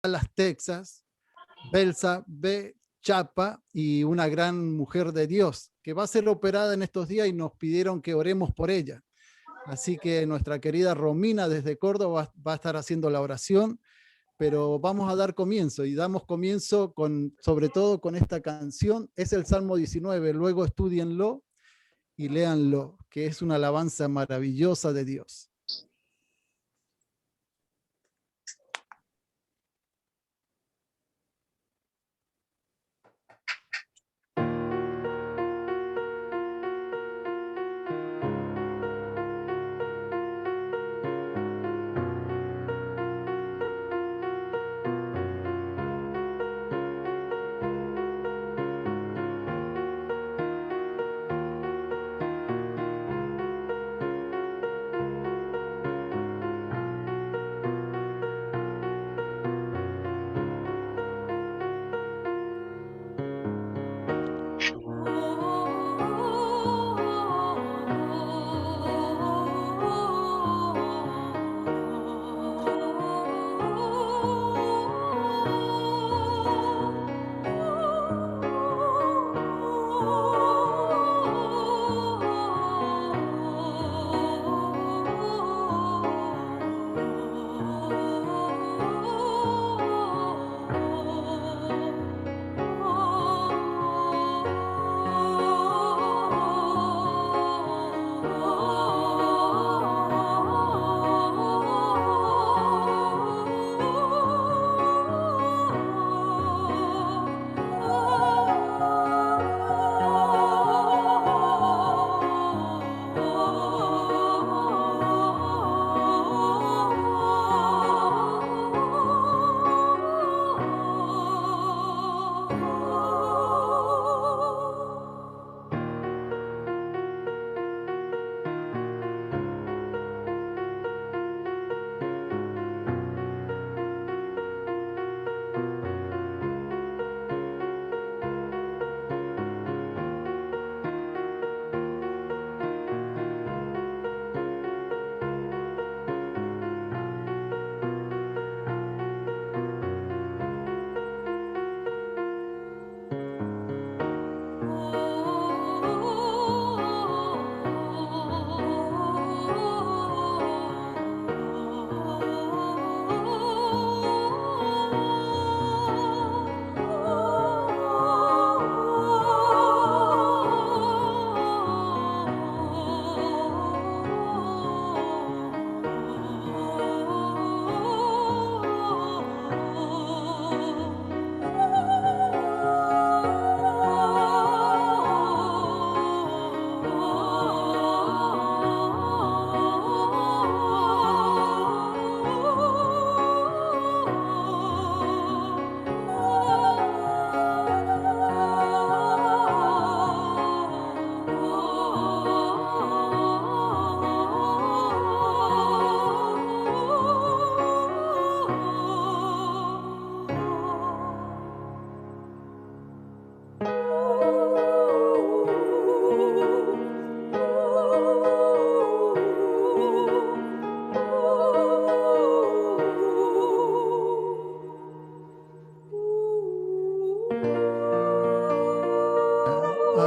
Dallas, Texas, Belsa B. Chapa, y una gran mujer de Dios, que va a ser operada en estos días y nos pidieron que oremos por ella. Así que nuestra querida Romina desde Córdoba va a estar haciendo la oración, pero vamos a dar comienzo y damos comienzo sobre todo con esta canción. Es el Salmo 19, luego estudienlo y léanlo, que es una alabanza maravillosa de Dios.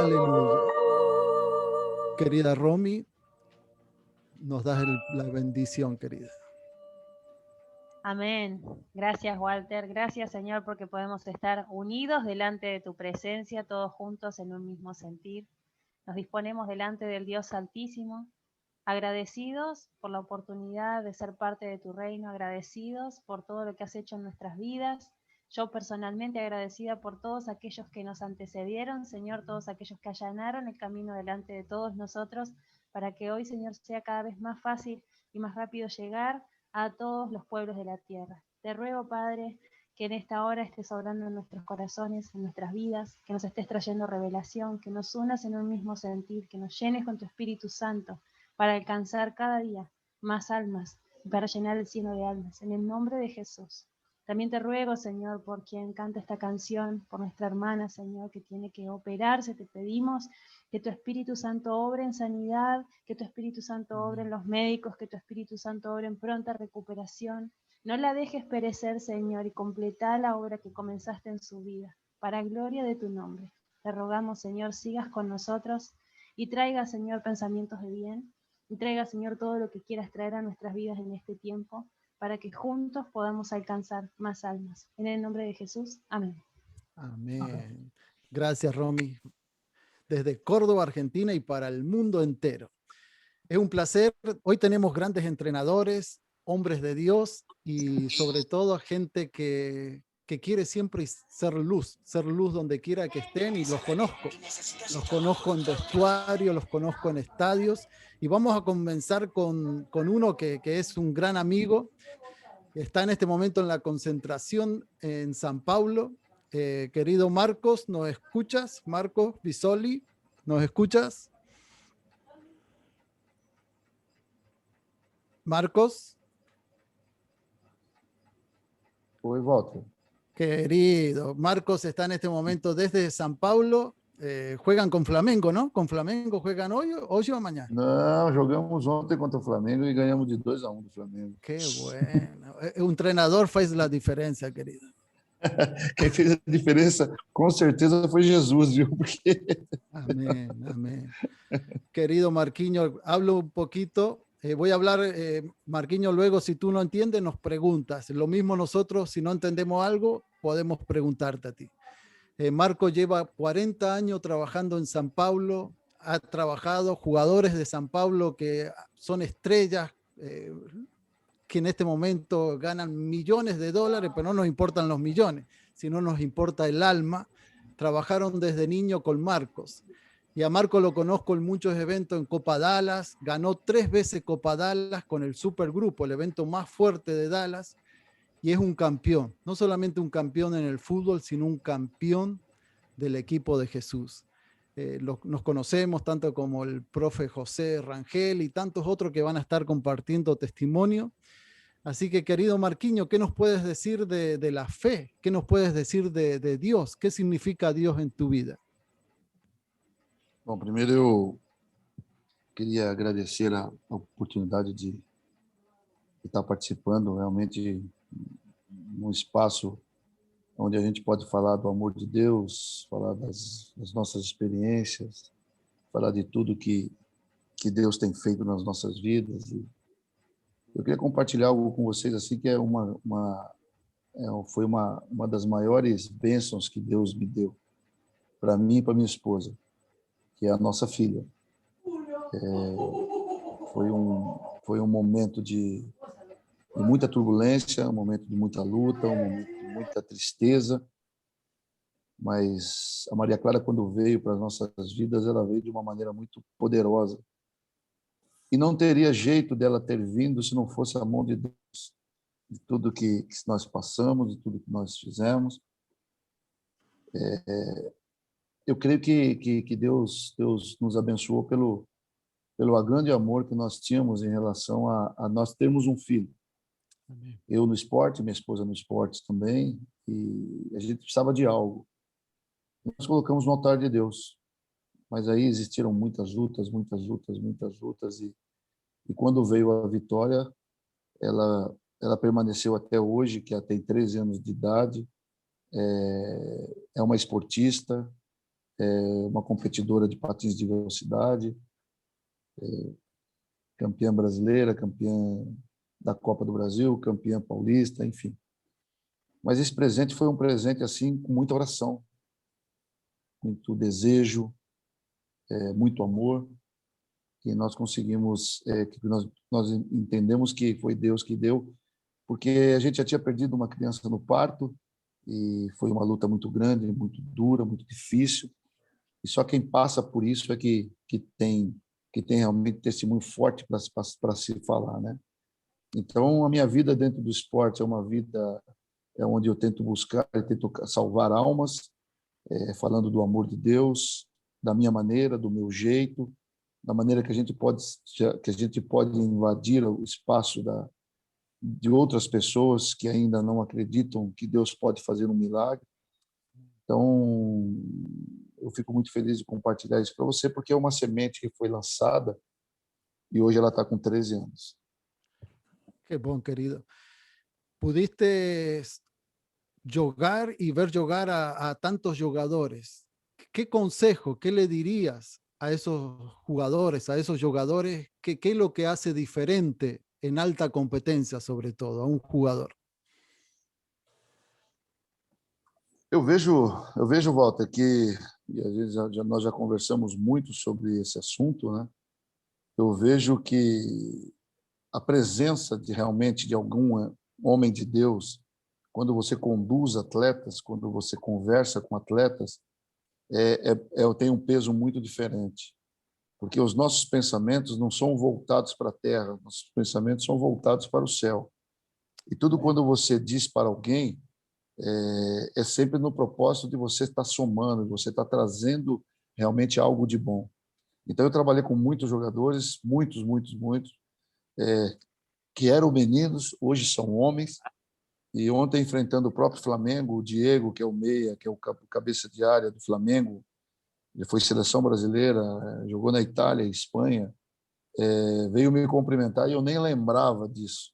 Aleluya. Querida Romy, nos das la bendición, querida. Amén. Gracias, Walter. Gracias, Señor, porque podemos estar unidos delante de tu presencia, todos juntos en un mismo sentir. Nos disponemos delante del Dios Altísimo, agradecidos por la oportunidad de ser parte de tu reino, agradecidos por todo lo que has hecho en nuestras vidas. Yo personalmente agradecida por todos aquellos que nos antecedieron, Señor, todos aquellos que allanaron el camino delante de todos nosotros, para que hoy, Señor, sea cada vez más fácil y más rápido llegar a todos los pueblos de la tierra. Te ruego, Padre, que en esta hora estés obrando en nuestros corazones, en nuestras vidas, que nos estés trayendo revelación, que nos unas en un mismo sentir, que nos llenes con tu Espíritu Santo, para alcanzar cada día más almas y para llenar el cielo de almas. En el nombre de Jesús. También te ruego, Señor, por quien canta esta canción, por nuestra hermana, Señor, que tiene que operarse. Te pedimos que tu Espíritu Santo obre en sanidad, que tu Espíritu Santo obre en los médicos, que tu Espíritu Santo obre en pronta recuperación, No la dejes perecer, Señor, y completa la obra que comenzaste en su vida, para gloria de tu nombre. Te rogamos, Señor, sigas con nosotros y traiga, Señor, pensamientos de bien, y traiga, Señor, todo lo que quieras traer a nuestras vidas en este tiempo, para que juntos podamos alcanzar más almas. En el nombre de Jesús, amén. Amén. Gracias, Romy. Desde Córdoba, Argentina y para el mundo entero. Es un placer. Hoy tenemos grandes entrenadores, hombres de Dios y sobre todo gente que quiere siempre ser luz donde quiera que estén y los conozco. Los conozco en vestuario, los conozco en estadios y vamos a comenzar con uno que es un gran amigo. Está en este momento en la concentración en San Pablo. Querido Marcos, ¿nos escuchas? Marcos Bisoli, ¿nos escuchas? Marcos, Oi, Walter. querido. Marcos está en este momento desde San Pablo. Juegan con Flamengo, ¿no? Con Flamengo juegan hoy o mañana. Não, jogamos ontem contra o Flamengo e ganhamos de 2-1 do Flamengo. Qué bueno. Un entrenador faz la diferencia, querido. Quem fez a diferença, com certeza, foi Jesus, viu? Porque Amén, amén. Querido Marquinho, hablo un poquito. Voy a hablar, Marquinho, luego si tú no entiendes, nos preguntas. Lo mismo nosotros, si no entendemos algo, podemos preguntarte a ti. Marco lleva 40 años trabajando en San Pablo, ha trabajado jugadores de San Pablo que son estrellas, que en este momento ganan millones de dólares, pero no nos importan los millones, sino nos importa el alma. Trabajaron desde niño con Marcos. Y a Marco lo conozco en muchos eventos en Copa Dallas, ganó 3 veces Copa Dallas con el Supergrupo, el evento más fuerte de Dallas, y es un campeón, no solamente un campeón en el fútbol, sino un campeón del equipo de Jesús. Nos conocemos tanto como el profe José Rangel y tantos otros que van a estar compartiendo testimonio. Así que, querido Marquinho, ¿qué nos puedes decir de la fe? ¿Qué nos puedes decir de Dios? ¿Qué significa Dios en tu vida? Bom, primeiro eu queria agradecer a oportunidade de estar participando realmente num espaço onde a gente pode falar do amor de Deus, falar das nossas experiências, falar de tudo que Deus tem feito nas nossas vidas. E eu queria compartilhar algo com vocês assim que é foi uma das maiores bênçãos que Deus me deu para mim e para minha esposa, que é a nossa filha. Foi um momento de muita turbulência, um momento de muita luta, um momento de muita tristeza, mas a Maria Clara, quando veio para as nossas vidas, ela veio de uma maneira muito poderosa. E não teria jeito dela ter vindo se não fosse a mão de Deus, de tudo que nós passamos, de tudo que nós fizemos. Eu creio que Deus nos abençoou pelo grande amor que nós tínhamos em relação a nós termos um filho. Amém. Eu no esporte, minha esposa no esporte também, e a gente precisava de algo. Nós colocamos no altar de Deus, mas aí existiram muitas lutas, e quando veio a vitória, ela permaneceu até hoje, que ela tem 13 anos de idade, é uma esportista, uma competidora de patins de velocidade, campeã brasileira, campeã da Copa do Brasil, campeã paulista, enfim. Mas esse presente foi um presente assim com muita oração, muito desejo, muito amor, que nós conseguimos, que nós entendemos que foi Deus que deu, porque a gente já tinha perdido uma criança no parto e foi uma luta muito grande, muito dura, muito difícil. E só quem passa por isso é que tem realmente testemunho forte para se falar, né? Então, a minha vida dentro do esporte é uma vida onde eu tento buscar, eu tento salvar almas, falando do amor de Deus, da minha maneira, do meu jeito, da maneira que a gente pode invadir o espaço de outras pessoas que ainda não acreditam que Deus pode fazer um milagre. Então, eu fico muito feliz de compartilhar isso para você, porque é uma semente que foi lançada e hoje ela está com 13 anos. Qué bom, querido. pudiste jugar y ver jugar a tantos jugadores. ¿Qué consejo, qué le dirías a esos jugadores, ¿Qué es lo que hace diferente en alta competencia, sobre todo, a un jugador? Eu vejo, Walter, que e às vezes nós já conversamos muito sobre esse assunto, né? Eu vejo que a presença de realmente de algum homem de Deus, quando você conduz atletas, quando você conversa com atletas, tem um peso muito diferente, porque os nossos pensamentos não são voltados para a terra, nossos pensamentos são voltados para o céu. E tudo quando você diz para alguém, é sempre no propósito de você estar somando, de você estar trazendo realmente algo de bom. Então, eu trabalhei com muitos jogadores, muitos, que eram meninos, hoje são homens, e ontem, enfrentando o próprio Flamengo, o Diego, que é o meia, que é o cabeça de área do Flamengo, ele foi seleção brasileira, jogou na Itália, Espanha, veio me cumprimentar e eu nem lembrava disso.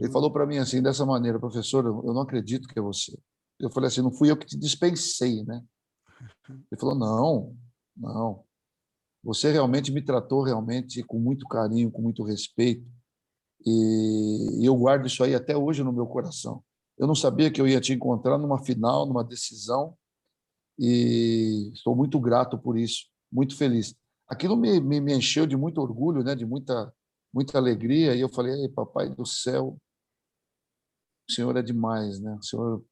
Ele falou para mim assim, dessa maneira: professor, eu não acredito que é você. Eu falei assim: não fui eu que te dispensei, né? Ele falou: não, você realmente me tratou realmente com muito carinho, com muito respeito, e eu guardo isso aí até hoje no meu coração. Eu não sabia que eu ia te encontrar numa final, numa decisão, e estou muito grato por isso, muito feliz. Aquilo me encheu de muito orgulho, né? De muita alegria, e eu falei: ei, papai do céu, o Senhor é demais, né? O Senhor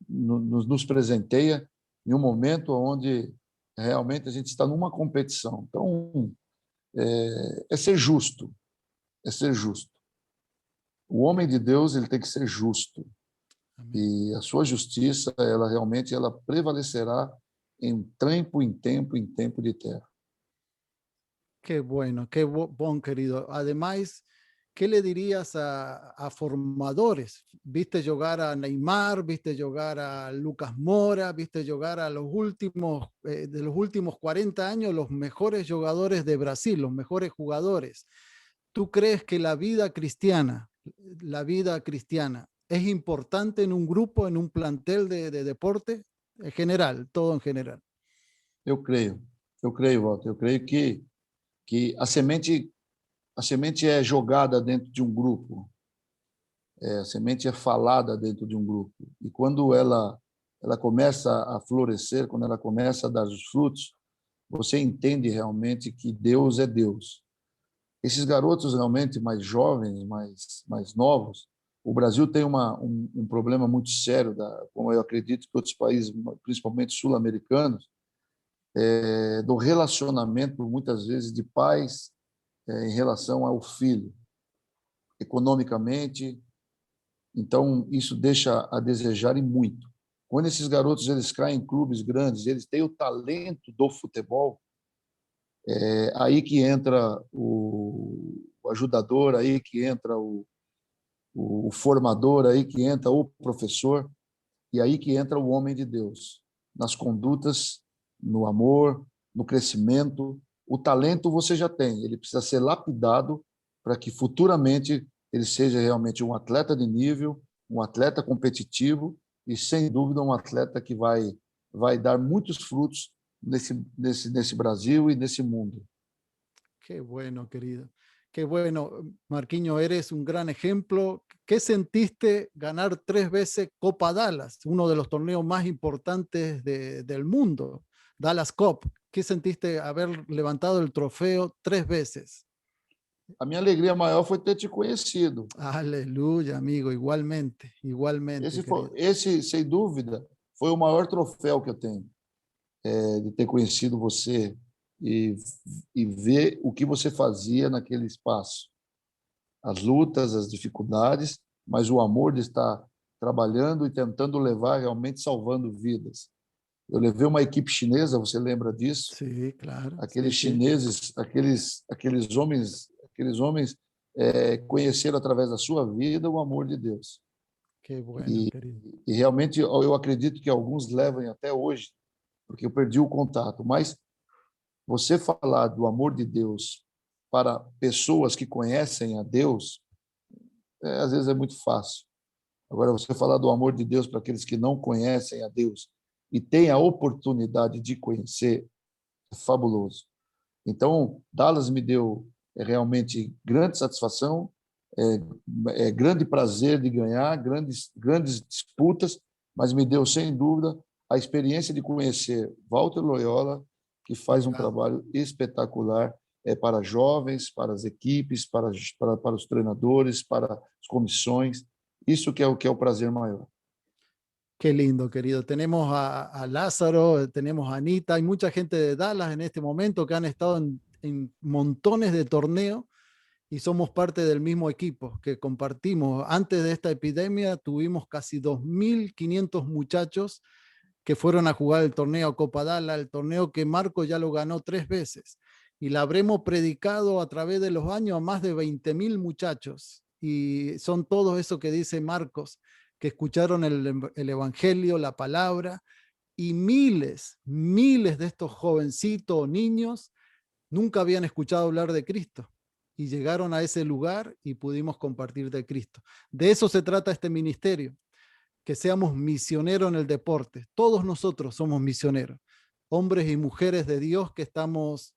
nos presenteia em um momento onde realmente a gente está numa competição. Então, é ser justo, é ser justo. O homem de Deus, ele tem que ser justo. Amém. E a sua justiça, ela realmente prevalecerá em tempo de terra. Qué bueno, qué buen, querido. Además, ¿qué le dirías a formadores? ¿Viste jugar a Neymar? ¿Viste jugar a Lucas Mora? ¿Viste jugar a los últimos, de los últimos 40 años, los mejores jugadores de Brasil, los mejores jugadores? ¿Tú crees que la vida cristiana, es importante en un grupo, en un plantel de deporte? En general, todo en general. Eu creio, Walter, eu creio que a semente é jogada dentro de um grupo, a semente é falada dentro de um grupo, e quando ela começa a florescer, quando ela começa a dar os frutos, você entende realmente que Deus é Deus. Esses garotos realmente mais jovens, mais novos, o Brasil tem um problema muito sério, como eu acredito que outros países, principalmente sul-americanos, do relacionamento, muitas vezes, de pais em relação ao filho, economicamente. Então, isso deixa a desejar e muito. Quando esses garotos eles caem em clubes grandes, eles têm o talento do futebol, aí que entra o ajudador, aí que entra o formador, aí que entra o professor, e aí que entra o homem de Deus, nas condutas, no amor, no crescimento. O talento você já tem, ele precisa ser lapidado para que futuramente ele seja realmente um atleta de nível, um atleta competitivo e, sem dúvida, um atleta que vai dar muitos frutos nesse Brasil e nesse mundo. Qué bueno, querido. Qué bueno, Marquinhos, eres un gran ejemplo. ¿Qué sentiste ganar 3 veces Copa Dallas, uno de los torneos más importantes del mundo? Dallas Cup. ¿Qué sentiste haber levantado el trofeo 3 veces? A minha alegria maior foi ter te conhecido. Aleluya, amigo, igualmente, igualmente, querido. Esse, sem dúvida, foi o maior troféu que eu tenho, de ter conhecido você e ver o que você fazia naquele espaço. As lutas, as dificuldades, mas o amor de estar trabalhando e tentando levar, realmente salvando vidas. Eu levei uma equipe chinesa, você lembra disso? Sí, claro. Aqueles Sí, sí. chineses, aqueles homens conheceram através da sua vida o amor de Deus. Qué bueno, querido. E realmente eu acredito que alguns levam até hoje, porque eu perdi o contato. Mas você falar do amor de Deus para pessoas que conhecem a Deus, às vezes é muito fácil. Agora, você falar do amor de Deus para aqueles que não conhecem a Deus e têm a oportunidade de conhecer, é fabuloso. Então, Dallas me deu realmente grande satisfação, grande prazer de ganhar, grandes disputas, mas me deu, sem dúvida, a experiência de conhecer Walter Loyola, que faz um trabalho espetacular para jovens, para as equipes, para os treinadores, para as comissões. Isso que é o prazer maior. Qué lindo, querido. Tenemos a Lázaro, tenemos a Anita, hay mucha gente de Dallas en este momento que han estado en montones de torneos y somos parte del mismo equipo que compartimos. Antes de esta epidemia tuvimos casi 2.500 muchachos que fueron a jugar el torneo Copa Dallas, el torneo que Marco ya lo ganó 3 veces. Y la habremos predicado a través de los años a más de 20.000 muchachos. Y son todos eso que dice Marcos, que escucharon el Evangelio, la palabra, y miles de estos jovencitos o niños nunca habían escuchado hablar de Cristo y llegaron a ese lugar y pudimos compartir de Cristo. De eso se trata este ministerio, que seamos misioneros en el deporte. Todos nosotros somos misioneros, hombres y mujeres de Dios que estamos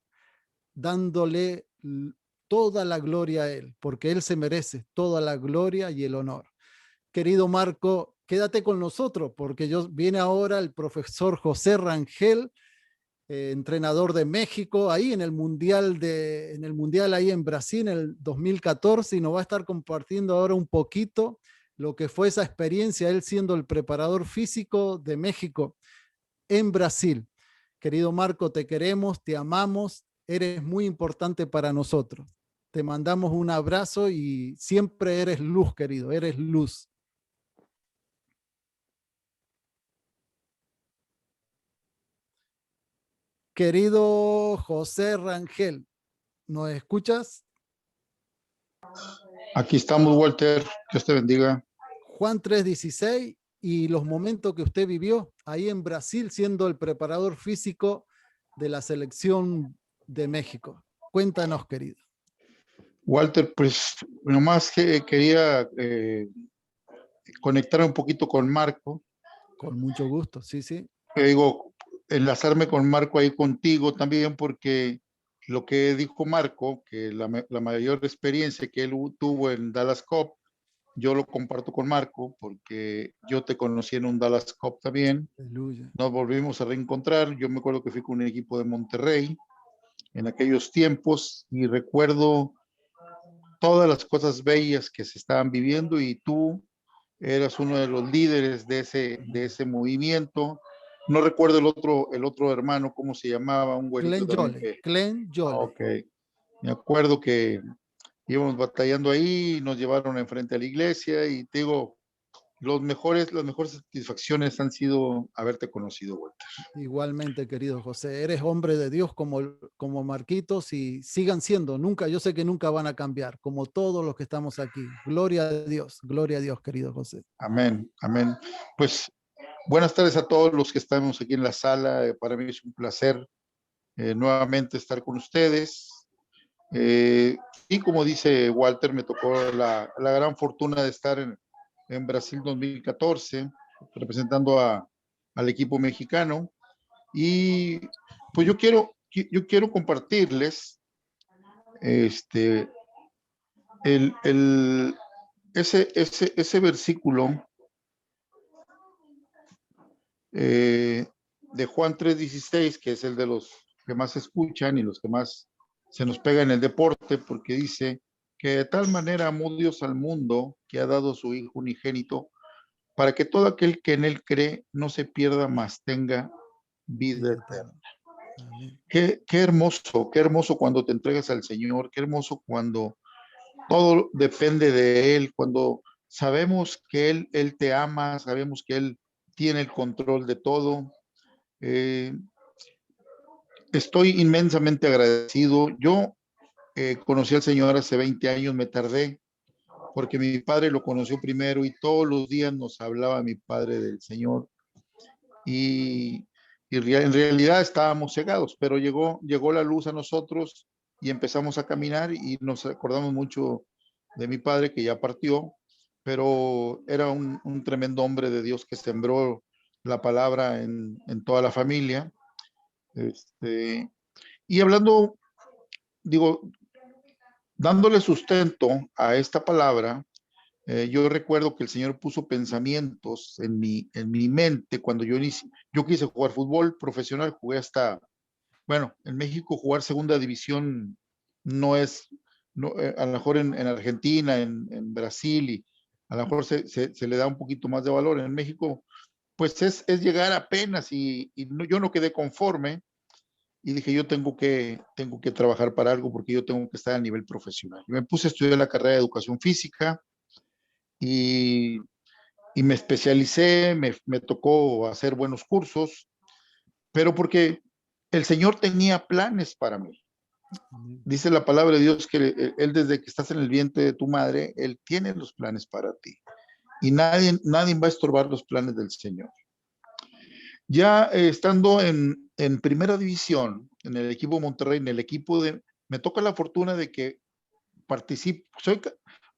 dándole toda la gloria a Él, porque Él se merece toda la gloria y el honor. Querido Marco, quédate con nosotros, porque viene ahora el profesor José Rangel, entrenador de México, ahí en el mundial ahí en Brasil en el 2014, y nos va a estar compartiendo ahora un poquito lo que fue esa experiencia, él siendo el preparador físico de México en Brasil. Querido Marco, te queremos, te amamos, eres muy importante para nosotros. Te mandamos un abrazo y siempre eres luz, querido, eres luz. Querido José Rangel, ¿nos escuchas? Aquí estamos, Walter. Dios te bendiga. Juan 3:16 y los momentos que usted vivió ahí en Brasil siendo el preparador físico de la selección de México. Cuéntanos, querido. Walter, pues nomás que quería conectar un poquito con Marco. Con mucho gusto, sí, sí. Digo, enlazarme con Marco ahí contigo también, porque lo que dijo Marco, que la mayor experiencia que él tuvo en Dallas Cup, yo lo comparto con Marco, porque yo te conocí en un Dallas Cup también. Aleluya. Nos volvimos a reencontrar. Yo me acuerdo que fui con un equipo de Monterrey en aquellos tiempos y recuerdo todas las cosas bellas que se estaban viviendo y tú eras uno de los líderes de ese movimiento. No recuerdo el otro hermano, ¿cómo se llamaba? Un güerito también. Glenn Jolly. Ok. Me acuerdo que íbamos batallando ahí, nos llevaron enfrente a la iglesia y te digo, las mejores satisfacciones han sido haberte conocido, Walter. Igualmente, querido José, eres hombre de Dios como Marquitos y sigan siendo, yo sé que nunca van a cambiar, como todos los que estamos aquí. Gloria a Dios, querido José. Amén, amén. Pues buenas tardes a todos los que estamos aquí en la sala. Para mí es un placer nuevamente estar con ustedes. Y como dice Walter, me tocó la gran fortuna de estar en Brasil 2014, representando al equipo mexicano. Y pues yo quiero compartirles ese versículo de Juan 3:16, que es el de los que más escuchan y los que más se nos pega en el deporte, porque dice que de tal manera amó Dios al mundo que ha dado a su Hijo unigénito para que todo aquel que en él cree no se pierda, mas tenga vida eterna. Qué hermoso cuando te entregas al Señor, qué hermoso cuando todo depende de Él, cuando sabemos que Él te ama, sabemos que Él tiene el control de todo. Estoy inmensamente agradecido. Yo conocí al Señor hace 20 años, me tardé, porque mi padre lo conoció primero y todos los días nos hablaba mi padre del Señor. Y en realidad estábamos cegados, pero llegó la luz a nosotros y empezamos a caminar y nos acordamos mucho de mi padre que ya partió, pero era un tremendo hombre de Dios que sembró la palabra en toda la familia. Y hablando, digo, dándole sustento a esta palabra, yo recuerdo que el Señor puso pensamientos en mi mente cuando yo quise jugar fútbol profesional, jugué hasta, bueno, en México jugar segunda división no es, no, a lo mejor en Argentina, en Brasil, y a lo mejor se le da un poquito más de valor. En México, pues es llegar apenas y yo no quedé conforme y dije, yo tengo que trabajar para algo porque yo tengo que estar a nivel profesional. Y me puse a estudiar la carrera de educación física y me especialicé, me tocó hacer buenos cursos, pero porque el Señor tenía planes para mí. Dice la palabra de Dios que Él desde que estás en el vientre de tu madre, Él tiene los planes para ti. Y nadie va a estorbar los planes del Señor. Ya estando en primera división, en el equipo Monterrey, me toca la fortuna de que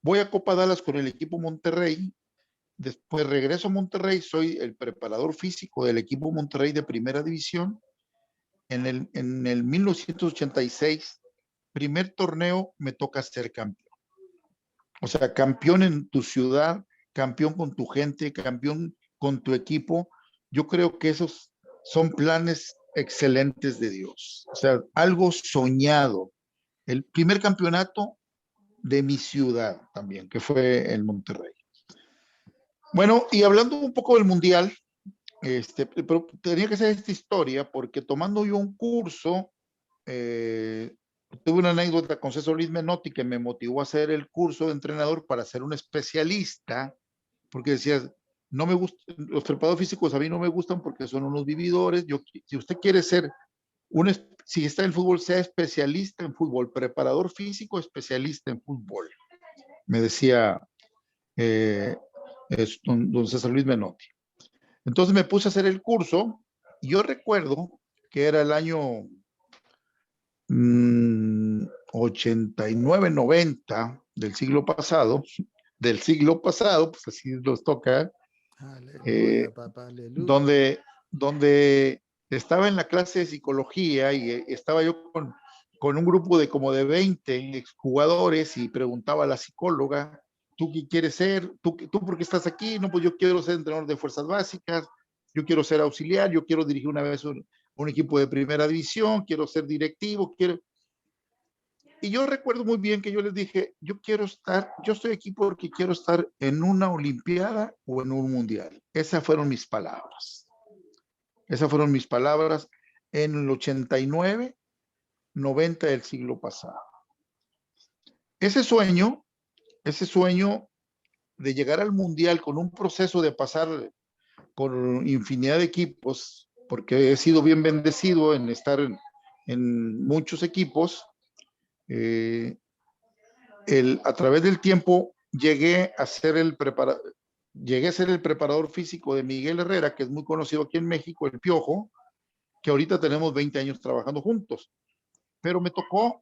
voy a Copa Dallas con el equipo Monterrey. Después regreso a Monterrey, soy el preparador físico del equipo Monterrey de primera división. En el 1986, primer torneo, me toca ser campeón. O sea, campeón en tu ciudad, campeón con tu gente, campeón con tu equipo. Yo creo que esos son planes excelentes de Dios. O sea, algo soñado. El primer campeonato de mi ciudad también, que fue en Monterrey. Bueno, y hablando un poco del Mundial, pero tenía que ser esta historia porque tomando yo un curso, tuve una anécdota con César Luis Menotti que me motivó a hacer el curso de entrenador para ser un especialista, porque decía, no me gusta, los preparadores físicos a mí no me gustan porque son unos vividores. Si usted quiere ser si está en fútbol, sea especialista en fútbol, preparador físico, especialista en fútbol, me decía don César Luis Menotti. Entonces me puse a hacer el curso y yo recuerdo que era el año 89, 90 del siglo pasado, pues así nos toca, Aleluya, papá, aleluya. donde estaba en la clase de psicología y estaba yo con un grupo de como de 20 exjugadores y preguntaba a la psicóloga, ¿tú qué quieres ser? ¿Tú por qué estás aquí? No, pues yo quiero ser entrenador de fuerzas básicas, yo quiero ser auxiliar, yo quiero dirigir una vez un equipo de primera división, quiero ser directivo, Y yo recuerdo muy bien que yo les dije, yo estoy aquí porque quiero estar en una olimpiada o en un mundial. Esas fueron mis palabras. En el 89, 90 del siglo pasado. Ese sueño de llegar al mundial con un proceso de pasar por infinidad de equipos, porque he sido bien bendecido en estar en muchos equipos, a través del tiempo llegué a ser el preparador físico de Miguel Herrera, que es muy conocido aquí en México, el Piojo, que ahorita tenemos 20 años trabajando juntos. Pero me tocó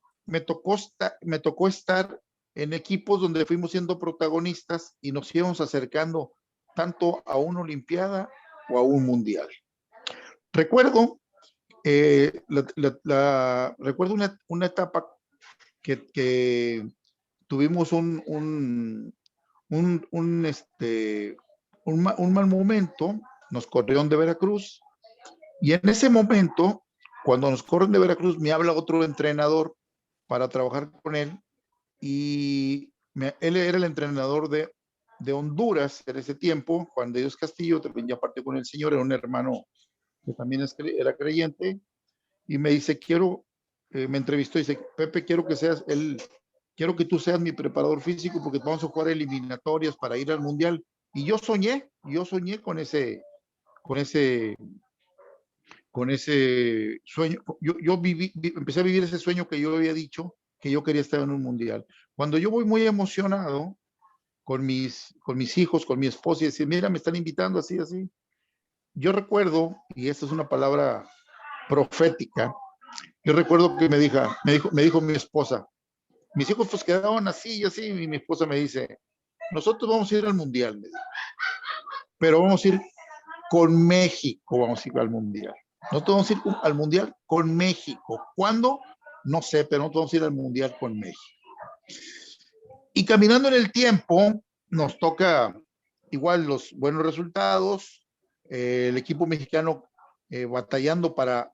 estar en equipos donde fuimos siendo protagonistas y nos íbamos acercando tanto a una olimpiada o a un mundial. Recuerdo recuerdo una etapa que tuvimos un mal momento, nos corrieron de Veracruz y en ese momento, cuando nos corren de Veracruz, me habla otro entrenador para trabajar con él y él era el entrenador de Honduras en ese tiempo, Juan de Dios Castillo, también ya partió con el Señor, era un hermano que también era creyente, y me dice, me entrevistó y dice, Pepe, quiero que tú seas mi preparador físico porque vamos a jugar eliminatorias para ir al mundial. Y yo soñé con ese sueño. Yo empecé a vivir ese sueño que yo había dicho, que yo quería estar en un mundial. Cuando yo voy muy emocionado con mis hijos, con mi esposa, y decir, mira, me están invitando así, así. Yo recuerdo, y esta es una palabra profética, yo recuerdo que me dijo mi esposa, mis hijos pues quedaron así y así, y mi esposa me dice, nosotros vamos a ir al Mundial, me dijo, pero vamos a ir con México, vamos a ir al Mundial. Nosotros vamos a ir al Mundial con México. ¿Cuándo? No sé, pero nosotros vamos a ir al Mundial con México. Y caminando en el tiempo, nos toca igual los buenos resultados, el equipo mexicano batallando para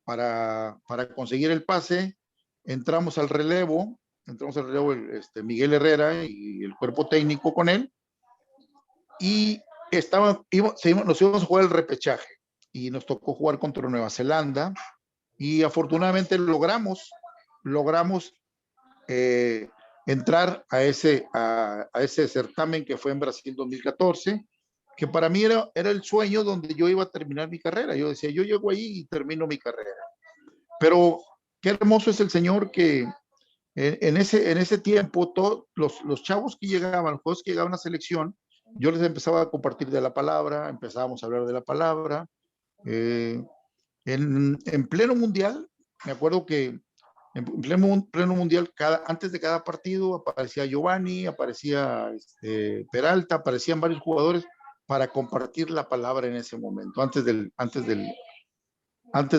conseguir el pase, entramos al relevo Miguel Herrera y el cuerpo técnico con él, y nos íbamos a jugar el repechaje, y nos tocó jugar contra Nueva Zelanda, y afortunadamente logramos entrar a ese certamen que fue en Brasil 2014, que para mí era el sueño donde yo iba a terminar mi carrera. Yo decía, yo llego ahí y termino mi carrera. Pero qué hermoso es el Señor que en ese tiempo, todos los chavos que llegaban, los juegos que llegaban a selección, yo les empezaba a compartir de la palabra, empezábamos a hablar de la palabra. En pleno mundial, me acuerdo que en pleno mundial, antes de cada partido aparecía Giovanni, aparecía Peralta, aparecían varios jugadores para compartir la palabra en ese momento, antes de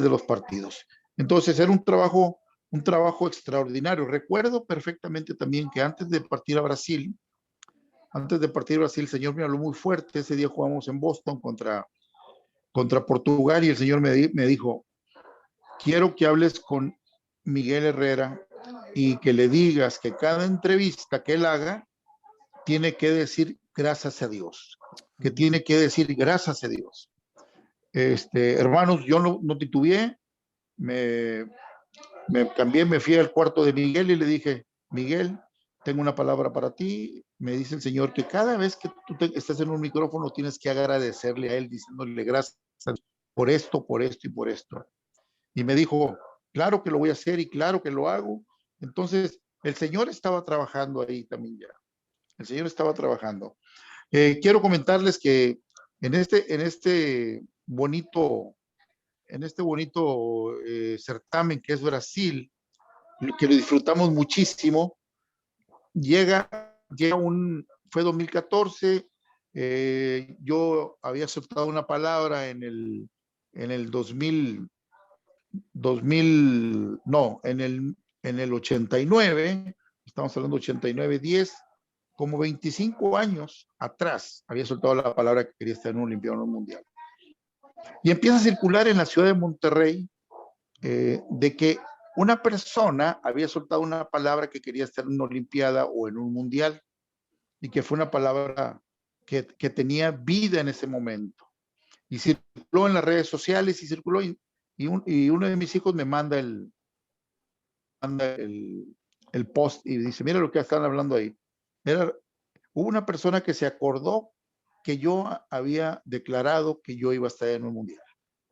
los partidos. Entonces era un trabajo extraordinario. Recuerdo perfectamente también que antes de partir a Brasil, el Señor me habló muy fuerte. Ese día jugamos en Boston contra Portugal, y el Señor me dijo, quiero que hables con Miguel Herrera y que le digas que cada entrevista que él haga tiene que decir gracias a Dios, que tiene que decir gracias a Dios. Hermanos, yo no titubeé, me cambié, me fui al cuarto de Miguel y le dije, Miguel, tengo una palabra para ti. Me dice el Señor que cada vez que tú estás en un micrófono tienes que agradecerle a él, diciéndole gracias por esto y por esto. Y me dijo, claro que lo voy a hacer y claro que lo hago. Entonces, el Señor estaba trabajando ahí también ya. El Señor estaba trabajando. Quiero comentarles que en este bonito certamen que es Brasil, que lo disfrutamos muchísimo, fue 2014, yo había soltado una palabra en el 89, estamos hablando de 89, 10, como 25 años atrás, había soltado la palabra que quería estar en un Olimpiado, en un Mundial. Y empieza a circular en la ciudad de Monterrey de que una persona había soltado una palabra que quería estar en una Olimpiada o en un Mundial, y que fue una palabra que tenía vida en ese momento. Y circuló en las redes sociales y circuló, y uno de mis hijos me manda el post y dice, mira lo que están hablando ahí. Hubo una persona que se acordó que yo había declarado que yo iba a estar en un mundial.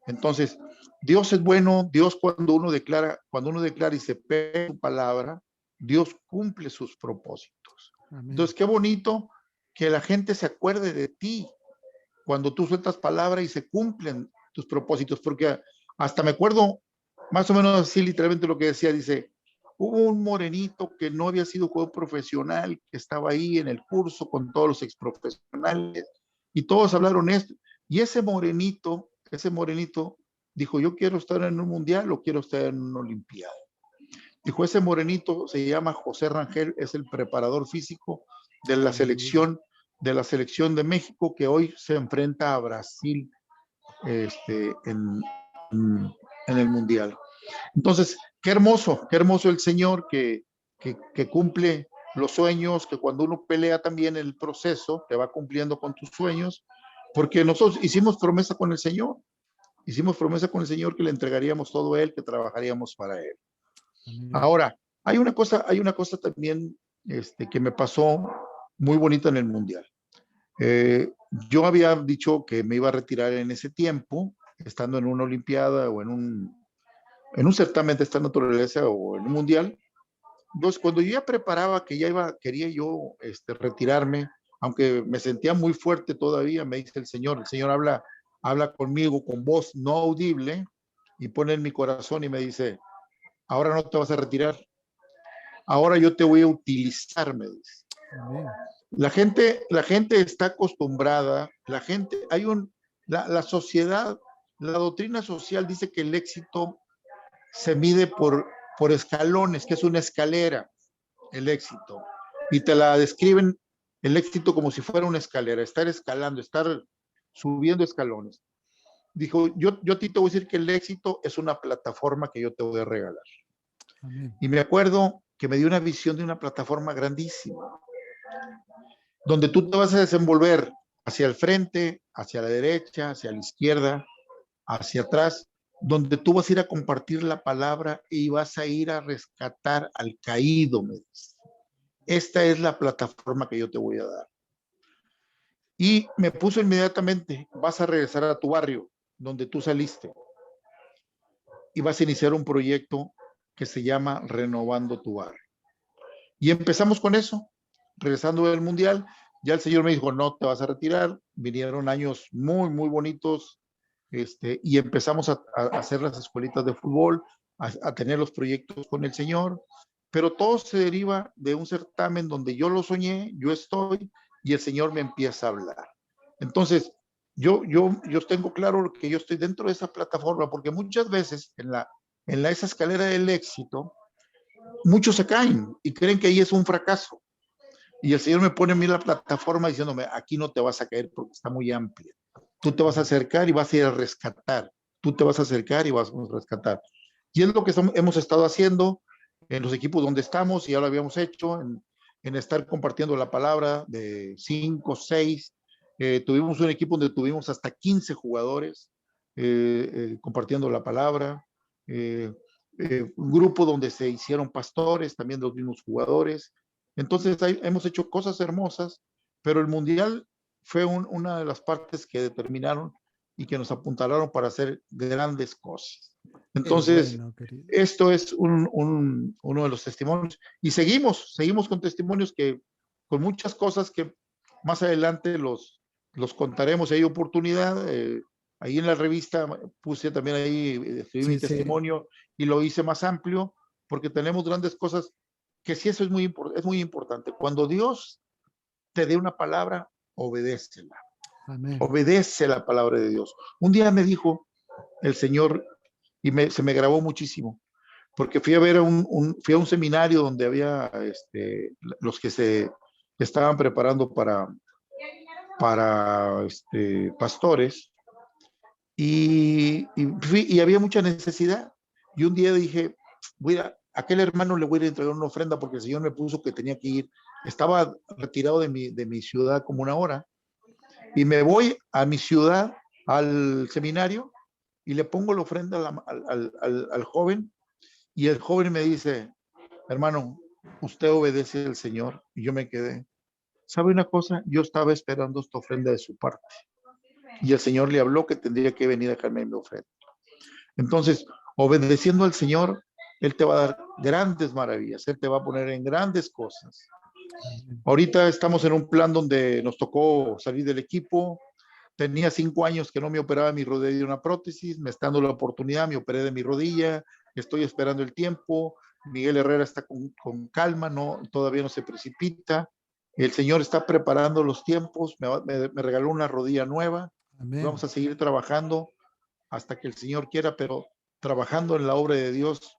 Entonces, Dios es bueno. Dios, cuando uno declara y se pega su palabra, Dios cumple sus propósitos. Amén. Entonces, qué bonito que la gente se acuerde de ti cuando tú sueltas palabra y se cumplen tus propósitos, porque hasta me acuerdo más o menos así literalmente lo que decía. Dice, hubo un morenito que no había sido jugador profesional, que estaba ahí en el curso con todos los exprofesionales, y todos hablaron esto, y ese morenito dijo, yo quiero estar en un mundial o quiero estar en una olimpiada. Dijo, ese morenito se llama José Rangel, es el preparador físico de la selección de México, que hoy se enfrenta a Brasil en el mundial. Entonces, qué hermoso el Señor que cumple los sueños, que cuando uno pelea también el proceso, te va cumpliendo con tus sueños, porque nosotros hicimos promesa con el Señor que le entregaríamos todo a Él, que trabajaríamos para Él. Ahora, hay una cosa también que me pasó muy bonita en el Mundial. Yo había dicho que me iba a retirar en ese tiempo, estando en una olimpiada o en un certamen de esta naturaleza o en un mundial. Entonces, cuando yo ya preparaba que quería yo retirarme, aunque me sentía muy fuerte todavía, me dice el Señor habla conmigo con voz no audible y pone en mi corazón y me dice, ahora no te vas a retirar, ahora yo te voy a utilizar, me dice. Amén. La gente está acostumbrada, la sociedad, la doctrina social dice que el éxito se mide por escalones, que es una escalera, el éxito. Y te la describen el éxito como si fuera una escalera, estar escalando, estar subiendo escalones. Dijo, yo a ti te voy a decir que el éxito es una plataforma que yo te voy a regalar. Amén. Y me acuerdo que me dio una visión de una plataforma grandísima, donde tú te vas a desenvolver hacia el frente, hacia la derecha, hacia la izquierda, hacia atrás, donde tú vas a ir a compartir la palabra y vas a ir a rescatar al caído, me dice. Esta es la plataforma que yo te voy a dar. Y me puso inmediatamente, vas a regresar a tu barrio, donde tú saliste, y vas a iniciar un proyecto que se llama Renovando tu Barrio. Y empezamos con eso, regresando del Mundial. Ya el Señor me dijo, no te vas a retirar. Vinieron años muy, muy bonitos, y empezamos a hacer las escuelitas de fútbol, a tener los proyectos con el Señor, pero todo se deriva de un certamen donde yo lo soñé, yo estoy, y el Señor me empieza a hablar. Entonces, yo tengo claro que yo estoy dentro de esa plataforma, porque muchas veces esa escalera del éxito, muchos se caen y creen que ahí es un fracaso. Y el Señor me pone a mí la plataforma diciéndome, aquí no te vas a caer porque está muy amplia. Tú te vas a acercar y vas a ir a rescatar. Tú te vas a acercar y vas a rescatar. Y es lo que hemos estado haciendo en los equipos donde estamos, y ya lo habíamos hecho, en estar compartiendo la palabra de 5, 6. Tuvimos un equipo donde tuvimos hasta 15 jugadores compartiendo la palabra. Un grupo donde se hicieron pastores, también los mismos jugadores. Entonces hemos hecho cosas hermosas, pero el Mundial fue una de las partes que determinaron y que nos apuntalaron para hacer grandes cosas. Entonces, bueno, querido. esto es uno de los testimonios. Y seguimos con testimonios con muchas cosas que más adelante los contaremos. Si hay oportunidad, ahí en la revista puse también ahí, escribí mi testimonio y lo hice más amplio, porque tenemos grandes cosas que sí, eso es muy importante. Cuando Dios te dé una palabra, obedécela. Amén. Obedece la palabra de Dios. Un día me dijo el Señor, y se me grabó muchísimo, porque fui a ver fui a un seminario donde había los que se estaban preparando para pastores, y había mucha necesidad. Y un día dije, a aquel hermano le voy a entregar una ofrenda, porque el Señor me puso que tenía que ir. Estaba retirado de mi ciudad como una hora, y me voy a mi ciudad, al seminario, y le pongo la ofrenda al joven, y el joven me dice, hermano, usted obedece al Señor. Y yo me quedé. ¿Sabe una cosa? Yo estaba esperando esta ofrenda de su parte, y el Señor le habló que tendría que venir a dejarme mi ofrenda. Entonces, obedeciendo al Señor, Él te va a dar grandes maravillas, Él te va a poner en grandes cosas. Ahorita estamos en un plan donde nos tocó salir del equipo. Tenía 5 años que no me operaba mi rodilla de una prótesis, me está dando la oportunidad, me operé de mi rodilla, estoy esperando el tiempo. Miguel Herrera está con calma, todavía no se precipita. El Señor está preparando los tiempos, me regaló una rodilla nueva. Amén. Vamos a seguir trabajando hasta que el Señor quiera, pero trabajando en la obra de Dios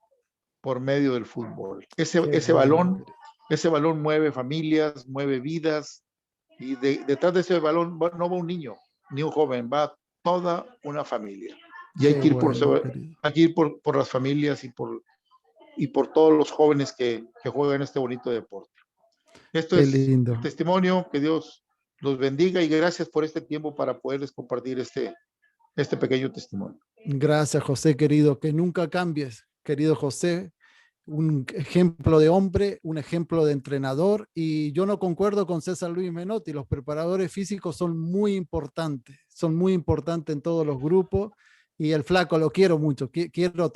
por medio del fútbol. Ese balón mueve familias, mueve vidas, y detrás de ese balón no va un niño ni un joven, va toda una familia. Y hay que ir por las familias y por todos los jóvenes que juegan este bonito deporte. Esto es el testimonio. Que Dios los bendiga, y gracias por este tiempo para poderles compartir este pequeño testimonio. Gracias, José, querido. Que nunca cambies, querido José. Un ejemplo de hombre, un ejemplo de entrenador. Y yo no concuerdo con César Luis Menotti. Los preparadores físicos son muy importantes en todos los grupos. Y el flaco lo quiero mucho. Quiero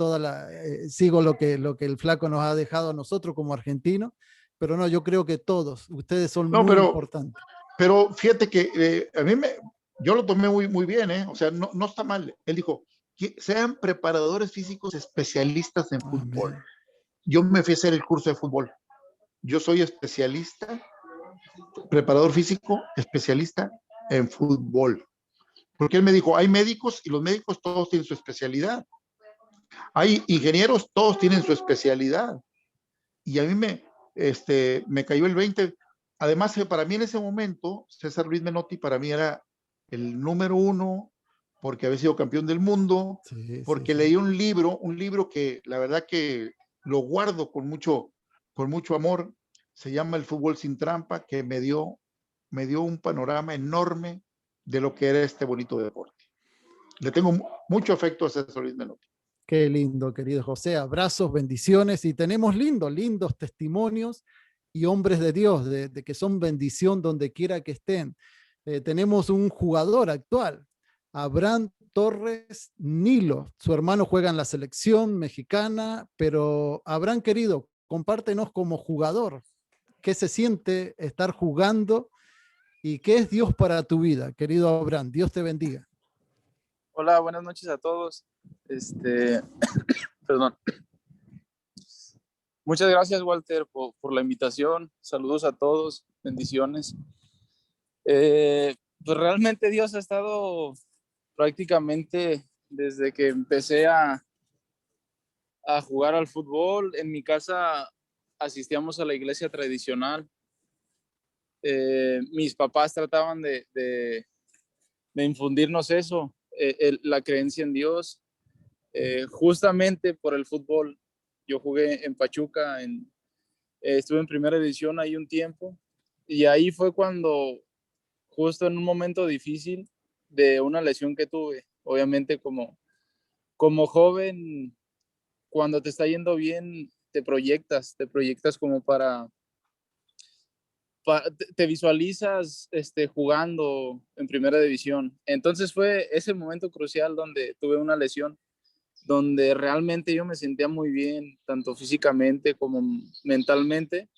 sigo lo que el flaco nos ha dejado a nosotros como argentinos. Pero no, yo creo que todos ustedes son muy importantes. Pero fíjate que yo lo tomé muy, muy bien, ¿eh? O sea, no está mal. Él dijo, que sean preparadores físicos especialistas en fútbol. Yo me fui a hacer el curso de fútbol. Yo soy especialista preparador físico especialista en fútbol. Porque él me dijo, hay médicos y los médicos todos tienen su especialidad. Hay ingenieros, todos tienen su especialidad. Y a mí me cayó el 20. Además, para mí en ese momento, César Luis Menotti para mí era el número uno, porque había sido campeón del mundo, Sí, porque sí, leí sí. un libro que la verdad que lo guardo con mucho amor. Se llama El fútbol sin trampa, que me dio un panorama enorme de lo que era este bonito deporte. Le tengo mucho afecto a César Luis Menotti. Qué lindo, querido José. Abrazos, bendiciones. Y tenemos lindos testimonios y hombres de Dios, de que son bendición donde quiera que estén. Tenemos un jugador actual, Abraham Torres Nilo. Su hermano juega en la selección mexicana, pero Abraham, querido, compártenos como jugador. ¿Qué se siente estar jugando y qué es Dios para tu vida, querido Abraham? Dios te bendiga. Hola, buenas noches a todos. Perdón. Muchas gracias, Walter, por la invitación. Saludos a todos, bendiciones. Pues realmente Dios ha estado prácticamente desde que empecé a jugar al fútbol. En mi casa asistíamos a la iglesia tradicional. Mis papás trataban de infundirnos eso, la creencia en Dios. Justamente por el fútbol. Yo jugué en Pachuca, estuve en primera división ahí un tiempo, y ahí fue cuando, justo en un momento difícil de una lesión que tuve, obviamente como joven, cuando te está yendo bien, te proyectas como te visualizas jugando en primera división. Entonces fue ese momento crucial donde tuve una lesión, donde realmente yo me sentía muy bien, tanto físicamente como mentalmente,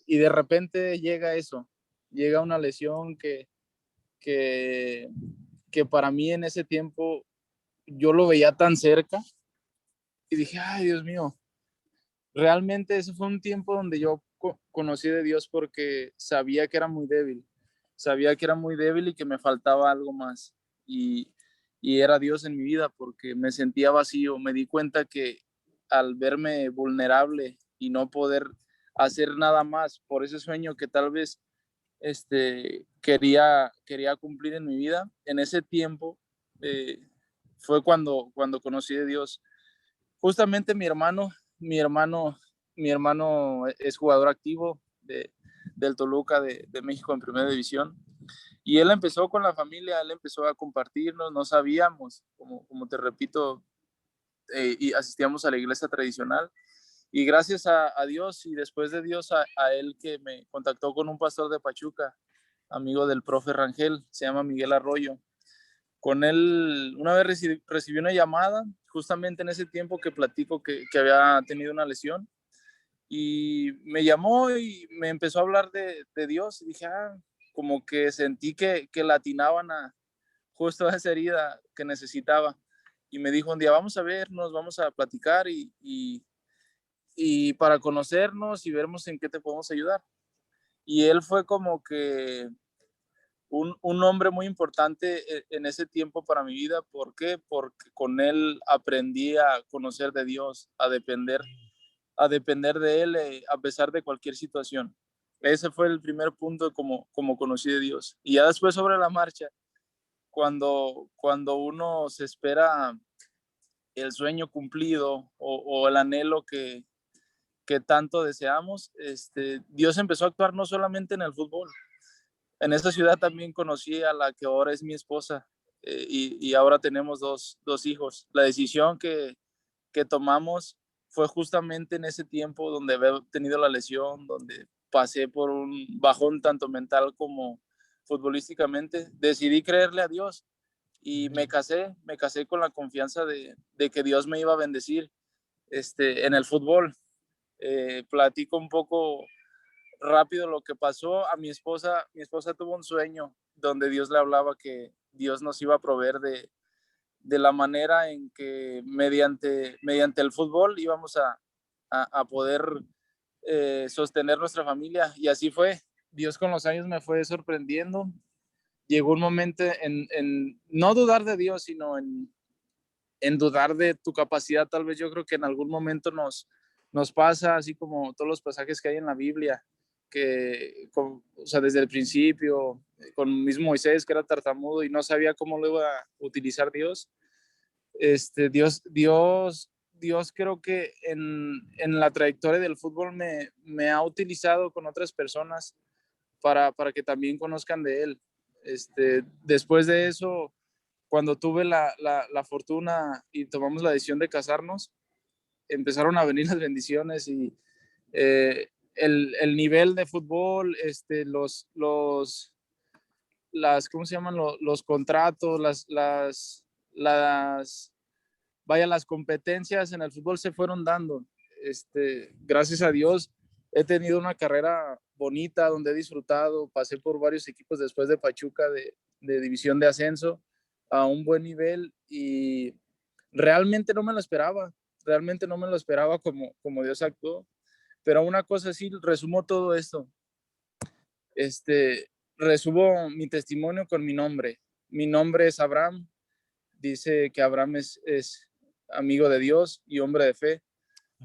y de repente llega eso, llega una lesión que, que para mí en ese tiempo yo lo veía tan cerca, y dije, ay, Dios mío, realmente ese fue un tiempo donde yo conocí de Dios, porque sabía que era muy débil y que me faltaba algo más, y era Dios en mi vida, porque me sentía vacío. Me di cuenta que al verme vulnerable y no poder hacer nada más por ese sueño que tal vez quería cumplir en mi vida, en ese tiempo fue cuando conocí de Dios. Justamente mi hermano es jugador activo del Toluca de México en primera división, y él empezó con la familia, él empezó a compartirnos. No sabíamos, como te repito, y asistíamos a la iglesia tradicional, y gracias a Dios, y después de Dios a él, que me contactó con un pastor de Pachuca, amigo del profe Rangel, se llama Miguel Arroyo. Con él una vez recibí una llamada, justamente en ese tiempo que platico que había tenido una lesión, y me llamó y me empezó a hablar de Dios, y dije, como que sentí que latinaban justo a esa herida que necesitaba, y me dijo un día, vamos a vernos, vamos a platicar, y para conocernos y vernos en qué te podemos ayudar. Y él fue como que un hombre muy importante en ese tiempo para mi vida. ¿Por qué? Porque con él aprendí a conocer de Dios, a depender de él, a pesar de cualquier situación. Ese fue el primer punto como conocí de Dios. Y ya después, sobre la marcha, cuando uno se espera el sueño cumplido, o el anhelo que tanto deseamos, Dios empezó a actuar no solamente en el fútbol. En esa ciudad también conocí a la que ahora es mi esposa, y ahora tenemos dos hijos. La decisión que tomamos fue justamente en ese tiempo donde había tenido la lesión, donde pasé por un bajón tanto mental como futbolísticamente. Decidí creerle a Dios, y me casé con la confianza de que Dios me iba a bendecir en el fútbol. Platico un poco rápido lo que pasó. A mi esposa tuvo un sueño donde Dios le hablaba que Dios nos iba a proveer de la manera en que mediante el fútbol íbamos a poder sostener nuestra familia, y así fue. Dios con los años me fue sorprendiendo. Llegó un momento en no dudar de Dios, sino en dudar de tu capacidad. Tal vez yo creo que en algún momento nos pasa, así como todos los pasajes que hay en la Biblia, o sea, desde el principio, con mismo Moisés, que era tartamudo y no sabía cómo lo iba a utilizar Dios. Dios creo que en la trayectoria del fútbol me ha utilizado con otras personas para que también conozcan de él. Después de eso, cuando tuve la fortuna y tomamos la decisión de casarnos, empezaron a venir las bendiciones y el nivel de fútbol, ¿cómo se llaman? Los contratos, las competencias en el fútbol se fueron dando. Gracias a Dios he tenido una carrera bonita donde he disfrutado, pasé por varios equipos después de Pachuca de división de ascenso a un buen nivel y realmente no me lo esperaba, como Dios actuó, pero una cosa sí, resumo todo esto, resumo mi testimonio con mi nombre es Abraham, dice que Abraham es amigo de Dios y hombre de fe.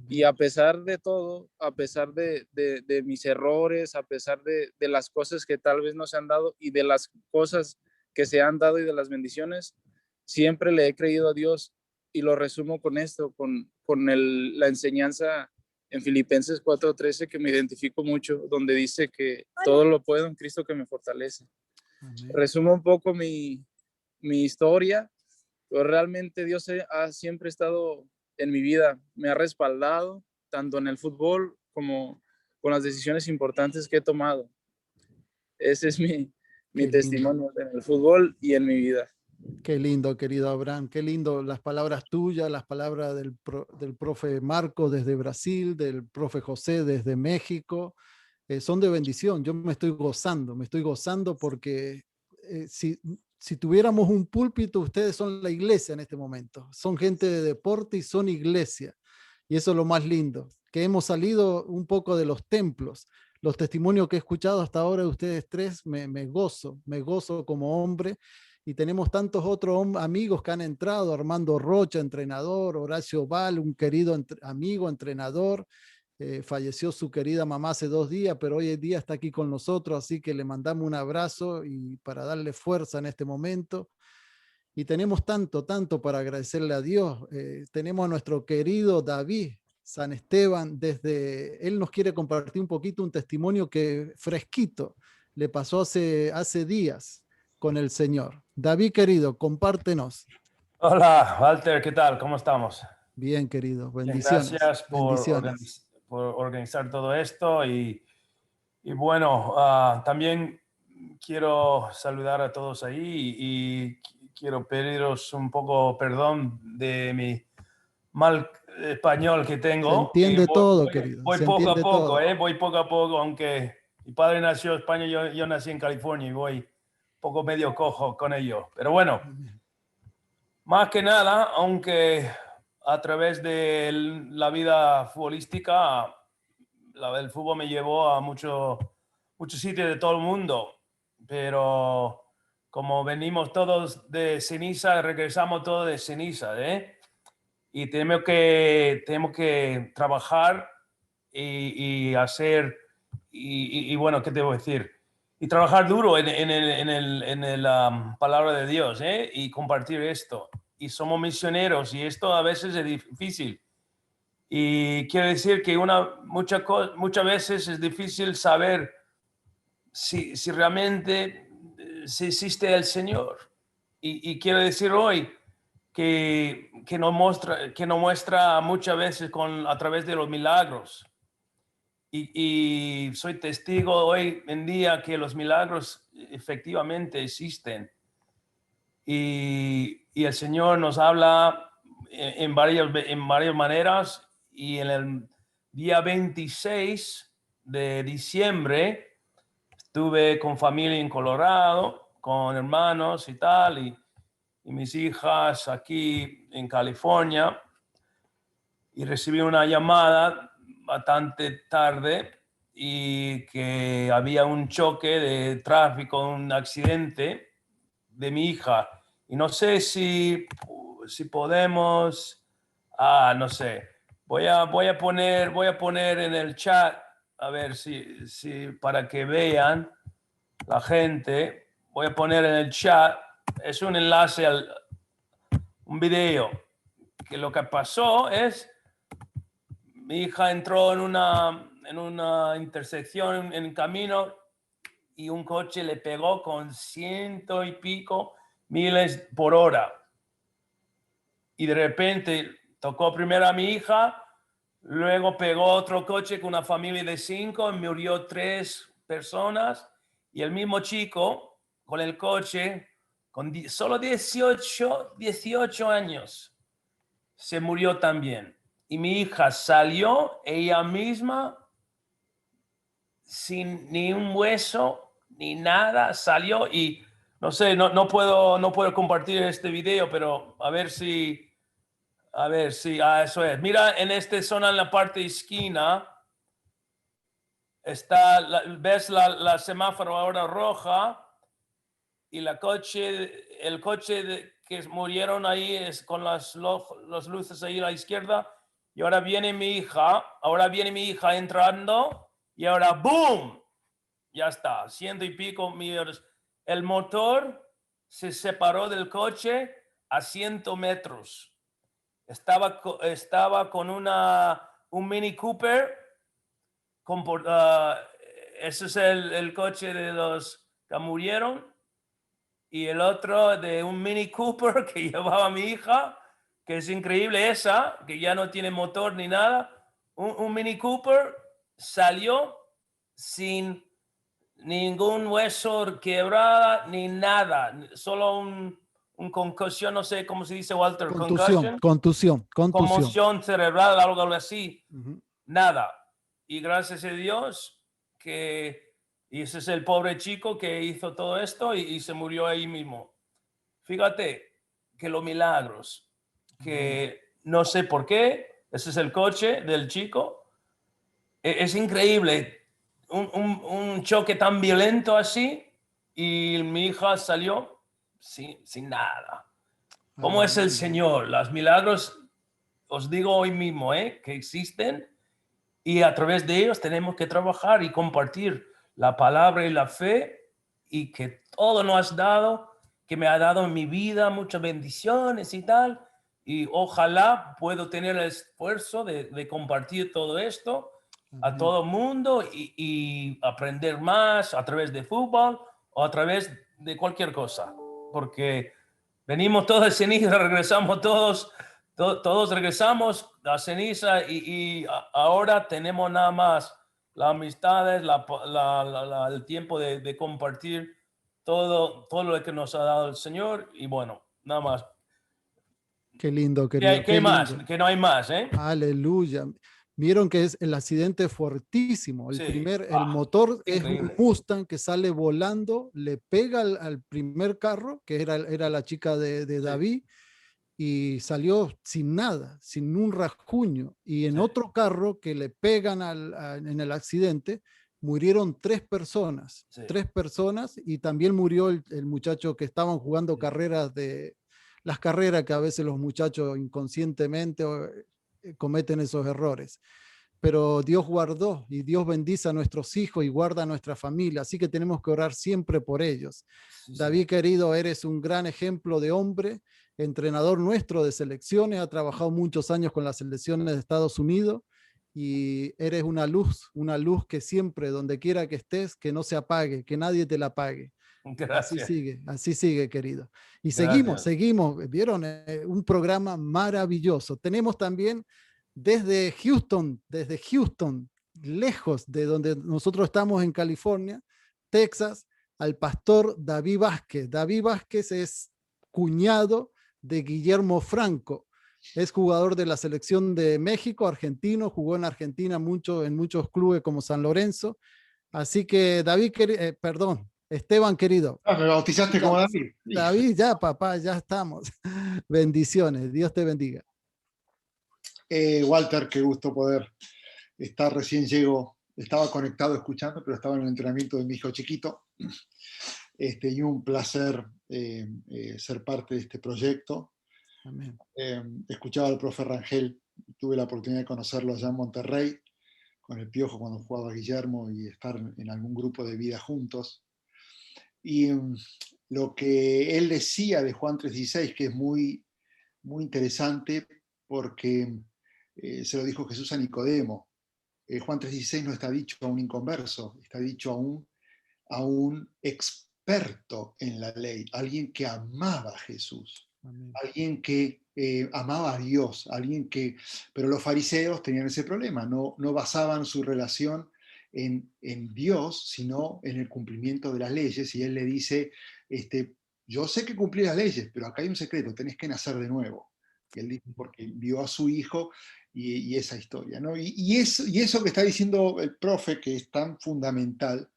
Y a pesar de todo, a pesar de mis errores, a pesar de las cosas que tal vez no se han dado y de las cosas que se han dado y de las bendiciones, siempre le he creído a Dios y lo resumo con esto, con la enseñanza en Filipenses 4:13 que me identifico mucho, donde dice que todo lo puedo en Cristo que me fortalece. Amén. Resumo un poco mi historia, pero realmente Dios ha siempre estado en mi vida, me ha respaldado tanto en el fútbol como con las decisiones importantes que he tomado. Ese es mi testimonio en el fútbol y en mi vida. Qué lindo, querido Abraham, qué lindo las palabras tuyas, las palabras del profe Marco desde Brasil, del profe José desde México, son de bendición. Yo me estoy gozando porque si tuviéramos un púlpito, ustedes son la iglesia en este momento. Son gente de deporte y son iglesia. Y eso es lo más lindo, que hemos salido un poco de los templos. Los testimonios que he escuchado hasta ahora de ustedes tres, me gozo como hombre. Y tenemos tantos otros amigos que han entrado, Armando Rocha, entrenador, Horacio Val, un querido amigo, entrenador. Falleció su querida mamá hace 2 días, pero hoy en día está aquí con nosotros, así que le mandamos un abrazo y para darle fuerza en este momento. Y tenemos tanto para agradecerle a Dios. Tenemos a nuestro querido David San Esteban, él nos quiere compartir un poquito un testimonio que fresquito le pasó hace días con el Señor. David, querido, compártenos. Hola, Walter, ¿qué tal? ¿Cómo estamos? Bien, querido, bendiciones. Gracias por organizar todo esto y bueno, también quiero saludar a todos ahí y quiero pediros un poco perdón de mi mal español que tengo. Se entiende todo, querido. Voy poco a poco, voy poco a poco, aunque mi padre nació en España, yo nací en California y voy poco medio cojo con ello. Pero bueno, más que nada, aunque a través de la vida futbolística, el fútbol me llevó a muchos sitios de todo el mundo, pero como venimos todos de ceniza, regresamos todos de ceniza, y tenemos que trabajar y hacer, y bueno, ¿qué te voy a decir? Y trabajar duro en la palabra de Dios, y compartir esto. Y somos misioneros y esto a veces es difícil. Y quiero decir que muchas veces es difícil saber si realmente si existe el Señor. Y quiero decir hoy que nos muestra muchas veces a través de los milagros. Y soy testigo hoy en día que los milagros efectivamente existen. Y el Señor nos habla en varias maneras. Y en el día 26 de diciembre estuve con familia en Colorado, con hermanos y tal, y mis hijas aquí en California. Y recibí una llamada bastante tarde y que había un choque de tráfico, un accidente de mi hija. Y no sé si podemos, no sé, voy a poner en el chat, a ver si para que vean la gente, voy a poner en el chat, es un enlace un video, que lo que pasó es, mi hija entró en una intersección en camino y un coche le pegó con 100 y pico miles por hora. Y de repente tocó primero a mi hija, luego pegó otro coche con una familia de 5, murió 3 personas, y el mismo chico con el coche, con solo 18 años, se murió también. Y mi hija salió ella misma sin ni un hueso ni nada, salió. Y no sé, no puedo compartir este video, pero a ver si, eso es. Mira, en esta zona, en la parte esquina, está, ves la semáforo ahora roja, y el coche que murieron ahí es con las luces ahí a la izquierda. Y ahora viene mi hija entrando, y ahora ¡boom! Ya está, 100 y pico millones. El motor se separó del coche a 100 metros. Estaba con un Mini Cooper. Ese es el coche de los que murieron. Y el otro de un Mini Cooper que llevaba mi hija, que es increíble esa, que ya no tiene motor ni nada. Un Mini Cooper salió sin ningún hueso quebrada ni nada, solo un concusión, no sé cómo se dice, Walter, Contusión. Conmoción cerebral, algo así. Uh-huh. Nada. Y gracias a Dios y ese es el pobre chico que hizo todo esto y se murió ahí mismo. Fíjate que los milagros, que no sé por qué, ese es el coche del chico. Es increíble. Un choque tan violento así, y mi hija salió sin nada. ¿Cómo es el Señor? Los milagros, os digo hoy mismo, que existen, y a través de ellos tenemos que trabajar y compartir la palabra y la fe, y que todo nos has dado, que me ha dado en mi vida muchas bendiciones y tal, y ojalá puedo tener el esfuerzo de compartir todo esto a todo el mundo y aprender más a través de fútbol o a través de cualquier cosa, porque venimos todos de ceniza, regresamos todos regresamos a ceniza, y ahora tenemos nada más las amistades, el tiempo de compartir todo lo que nos ha dado el Señor, y bueno, nada más. Qué lindo, querido. ¿Qué más? Que no hay más, ¿eh? Aleluya. Vieron que es el accidente fuertísimo. El motor increíble. Es un Mustang que sale volando, le pega al primer carro, que era la chica de David, y salió sin nada, sin un rasguño. Y en otro carro que le pegan en el accidente, murieron 3 personas. 3 personas, y también murió el muchacho que estaban jugando las carreras que a veces los muchachos inconscientemente cometen esos errores. Pero Dios guardó, y Dios bendice a nuestros hijos y guarda a nuestra familia, así que tenemos que orar siempre por ellos. David, querido, eres un gran ejemplo de hombre, entrenador nuestro de selecciones, ha trabajado muchos años con las selecciones de Estados Unidos, y eres una luz que siempre, donde quiera que estés, que no se apague, que nadie te la apague. Gracias. Así sigue, querido. Y seguimos, vieron, un programa maravilloso. Tenemos también desde Houston, lejos de donde nosotros estamos en California, Texas, al pastor David Vázquez. David Vázquez es cuñado de Guillermo Franco. Es jugador de la selección de México, argentino, jugó en Argentina en muchos clubes como San Lorenzo. Así que David, Esteban, querido. Me bautizaste como David. David, ya, papá, ya estamos. Bendiciones, Dios te bendiga. Walter, qué gusto poder estar, recién llego estaba conectado escuchando, pero estaba en el entrenamiento de mi hijo chiquito. Y un placer ser parte de este proyecto. Amén. Escuchaba al profe Rangel, tuve la oportunidad de conocerlo allá en Monterrey, con el Piojo cuando jugaba Guillermo y estar en algún grupo de vida juntos. Y lo que él decía de Juan 3:16, que es muy, muy interesante porque se lo dijo Jesús a Nicodemo. Juan 3:16 no está dicho a un inconverso, está dicho a un experto en la ley, alguien que amaba a Jesús, Amén. alguien que amaba a Dios, pero los fariseos tenían ese problema, no basaban su relación en Dios, sino en el cumplimiento de las leyes, y él le dice, yo sé que cumplí las leyes, pero acá hay un secreto, tenés que nacer de nuevo. Y él dice, porque vio a su hijo y esa historia, ¿no? Y eso que está diciendo el profe, que es tan fundamental,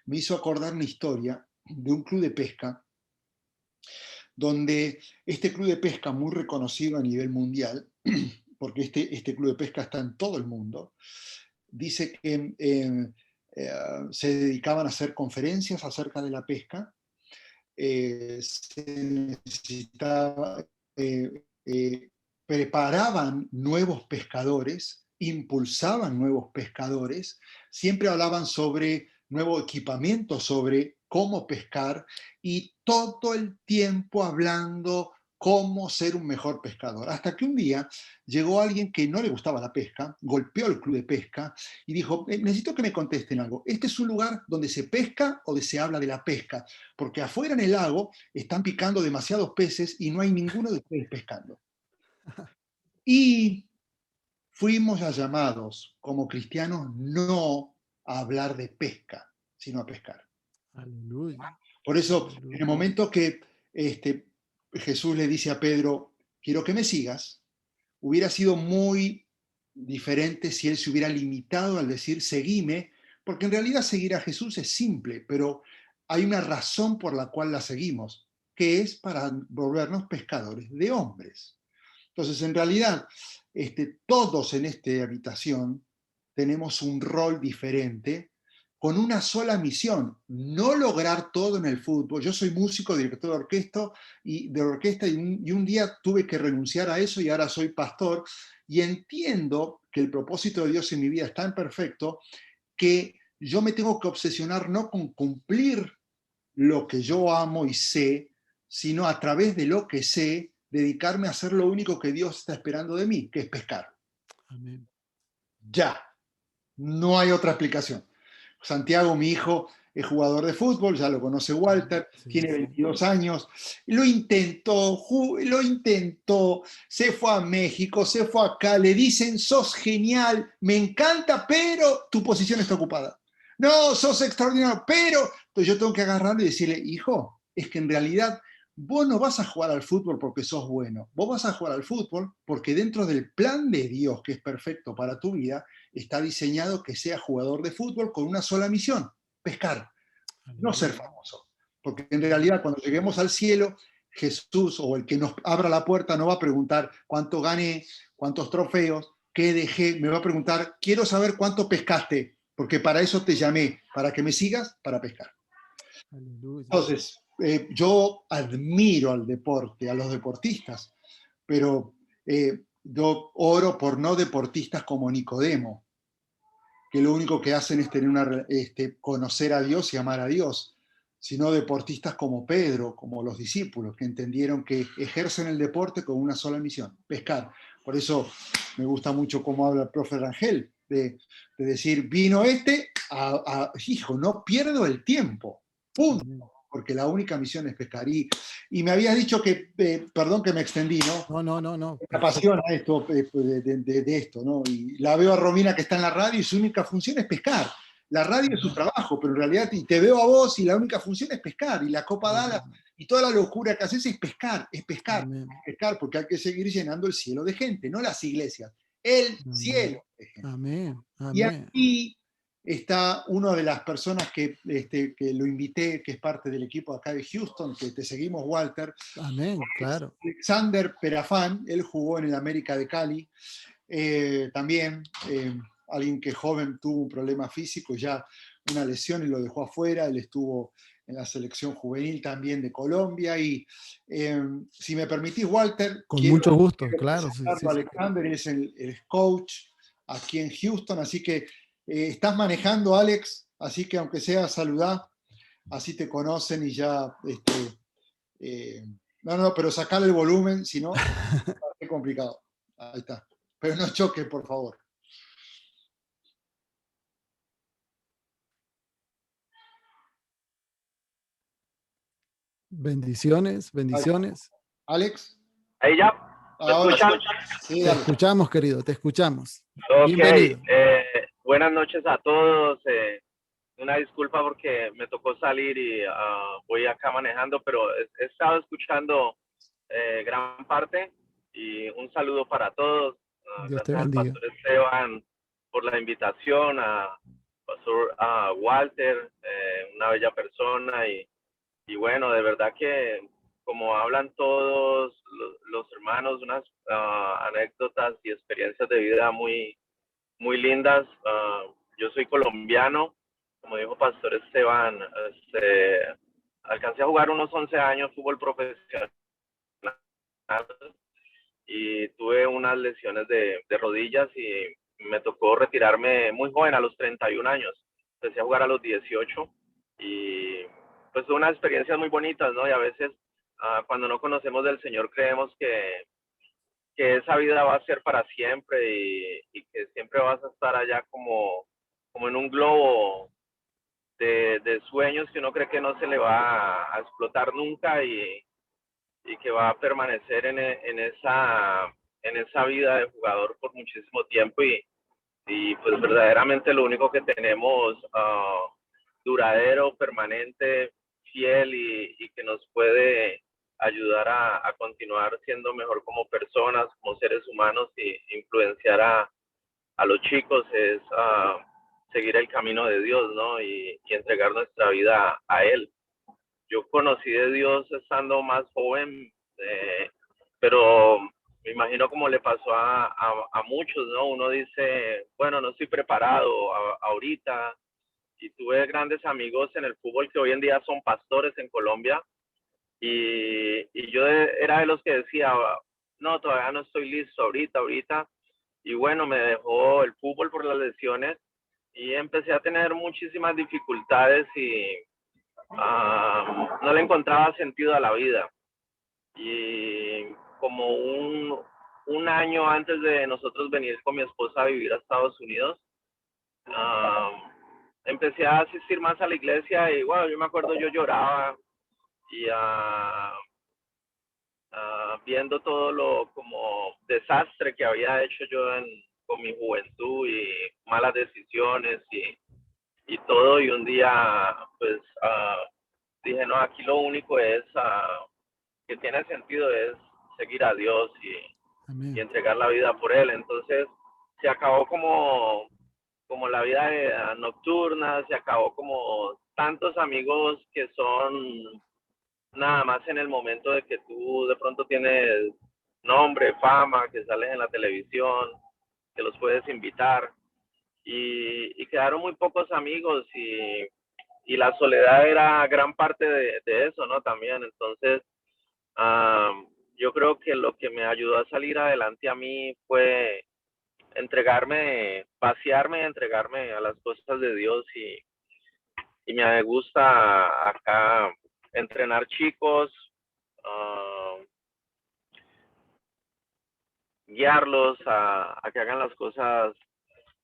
me hizo acordar una historia de un club de pesca, donde este club de pesca muy reconocido a nivel mundial, porque este club de pesca está en todo el mundo, dice que se dedicaban a hacer conferencias acerca de la pesca, se necesitaba, preparaban nuevos pescadores, impulsaban nuevos pescadores, siempre hablaban sobre nuevo equipamiento, sobre cómo pescar, y todo el tiempo hablando cómo ser un mejor pescador. Hasta que un día llegó alguien que no le gustaba la pesca, golpeó el club de pesca y dijo, necesito que me contesten algo. ¿Este es un lugar donde se pesca o donde se habla de la pesca? Porque afuera en el lago están picando demasiados peces y no hay ninguno de ustedes pescando. Y fuimos llamados como cristianos no a hablar de pesca, sino a pescar. Aleluya. Por eso, Aleluya. en el momento que Jesús le dice a Pedro, quiero que me sigas, hubiera sido muy diferente si él se hubiera limitado al decir, seguime, porque en realidad seguir a Jesús es simple, pero hay una razón por la cual la seguimos, que es para volvernos pescadores de hombres. Entonces, en realidad, todos en esta habitación tenemos un rol diferente, con una sola misión, no lograr todo en el fútbol. Yo soy músico, director de orquesta y un día tuve que renunciar a eso y ahora soy pastor, y entiendo que el propósito de Dios en mi vida es tan perfecto que yo me tengo que obsesionar no con cumplir lo que yo amo y sé, sino a través de lo que sé, dedicarme a hacer lo único que Dios está esperando de mí, que es pescar. Amén. Ya, no hay otra explicación. Santiago, mi hijo, es jugador de fútbol, ya lo conoce Walter, Sí, tiene sí. 22 años, lo intentó, se fue a México, se fue acá, le dicen, sos genial, me encanta, pero tu posición está ocupada. No, sos extraordinario, pero entonces yo tengo que agarrarlo y decirle, hijo, es que en realidad vos no vas a jugar al fútbol porque sos bueno, vos vas a jugar al fútbol porque dentro del plan de Dios, que es perfecto para tu vida, está diseñado que seas jugador de fútbol con una sola misión, pescar, no ser famoso. Porque en realidad cuando lleguemos al cielo, Jesús o el que nos abra la puerta no va a preguntar cuánto gané, cuántos trofeos, qué dejé, me va a preguntar, quiero saber cuánto pescaste, porque para eso te llamé, para que me sigas, para pescar. Aleluya. Entonces, yo admiro al deporte, a los deportistas, pero yo oro por no deportistas como Nicodemo, que lo único que hacen es tener conocer a Dios y amar a Dios, sino deportistas como Pedro, como los discípulos, que entendieron que ejercen el deporte con una sola misión, pescar. Por eso me gusta mucho cómo habla el profe Rangel, de decir, vino hijo, no pierdo el tiempo, punto. Amén. Porque la única misión es pescar. Y me habías dicho que, perdón que me extendí, ¿no? No. Me apasiona esto, de esto, ¿no? Y la veo a Romina que está en la radio y su única función es pescar. La radio es su trabajo, pero en realidad te veo a vos y la única función es pescar. Y la Copa Dallas y toda la locura que haces es pescar, Amén. porque hay que seguir llenando el cielo de gente, no las iglesias, el cielo de gente. Amén. Y Amén. aquí está una de las personas que lo invité, que es parte del equipo acá de Houston, que te seguimos, Walter. Amén, claro. Alexander Perafán, él jugó en el América de Cali, también alguien que joven tuvo un problema físico, ya una lesión y lo dejó afuera. Él estuvo en la selección juvenil también de Colombia. Y si me permitís, Walter, Con quiero mucho gusto, claro. Sí, presentarlo a Alexander, es el coach aquí en Houston, así que estás manejando, Alex, así que aunque sea saludá, así te conocen y ya... no, pero sacar el volumen, si no, es complicado. Ahí está. Pero no choques, por favor. Bendiciones, bendiciones. Alex. Ahí ya. ¿Me Ahora escuchan? sí, Te dale. escuchamos, querido, te escuchamos. Ok. Bienvenido. Buenas noches a todos. Una disculpa porque me tocó salir y voy acá manejando, pero he estado escuchando gran parte y un saludo para todos. Dios te Gracias al bendiga. pastor Esteban por la invitación, a pastor Walter, una bella persona y bueno, de verdad que como hablan todos los hermanos, unas anécdotas y experiencias de vida muy, muy lindas. Yo soy colombiano, como dijo Pastor Esteban, alcancé a jugar unos 11 años fútbol profesional y tuve unas lesiones de rodillas y me tocó retirarme muy joven, a los 31 años. Empecé a jugar a los 18 y pues fue unas experiencias muy bonitas, ¿no? Y a veces cuando no conocemos del Señor creemos que esa vida va a ser para siempre y que siempre vas a estar allá como en un globo de sueños que uno cree que no se le va a explotar nunca y que va a permanecer en esa vida de jugador por muchísimo tiempo y pues verdaderamente lo único que tenemos duradero, permanente, fiel y que nos puede ayudar a continuar siendo mejor como personas, como seres humanos y influenciar a los chicos es seguir el camino de Dios, ¿no? Y entregar nuestra vida a Él. Yo conocí de Dios estando más joven, pero me imagino como le pasó a muchos, ¿no? Uno dice, bueno, no estoy preparado ahorita, y tuve grandes amigos en el fútbol que hoy en día son pastores en Colombia, y yo era de los que decía, no, todavía no estoy listo ahorita, y bueno, me dejó el fútbol por las lesiones, y empecé a tener muchísimas dificultades y no le encontraba sentido a la vida. Y como un año antes de nosotros venir con mi esposa a vivir a Estados Unidos, empecé a asistir más a la iglesia y bueno, yo me acuerdo, yo lloraba y viendo todo lo como desastre que había hecho yo con mi juventud y malas decisiones y todo, y un día pues dije, no, aquí lo único es que tiene sentido es seguir a Dios y entregar la vida por Él. Entonces se acabó como la vida nocturna, se acabó como tantos amigos que son nada más en el momento de que tú de pronto tienes nombre, fama, que sales en la televisión, que los puedes invitar. Y quedaron muy pocos amigos y la soledad era gran parte de eso, ¿no? También, entonces, yo creo que lo que me ayudó a salir adelante a mí fue vaciarme, entregarme a las cosas de Dios y me gusta acá entrenar chicos, guiarlos a que hagan las cosas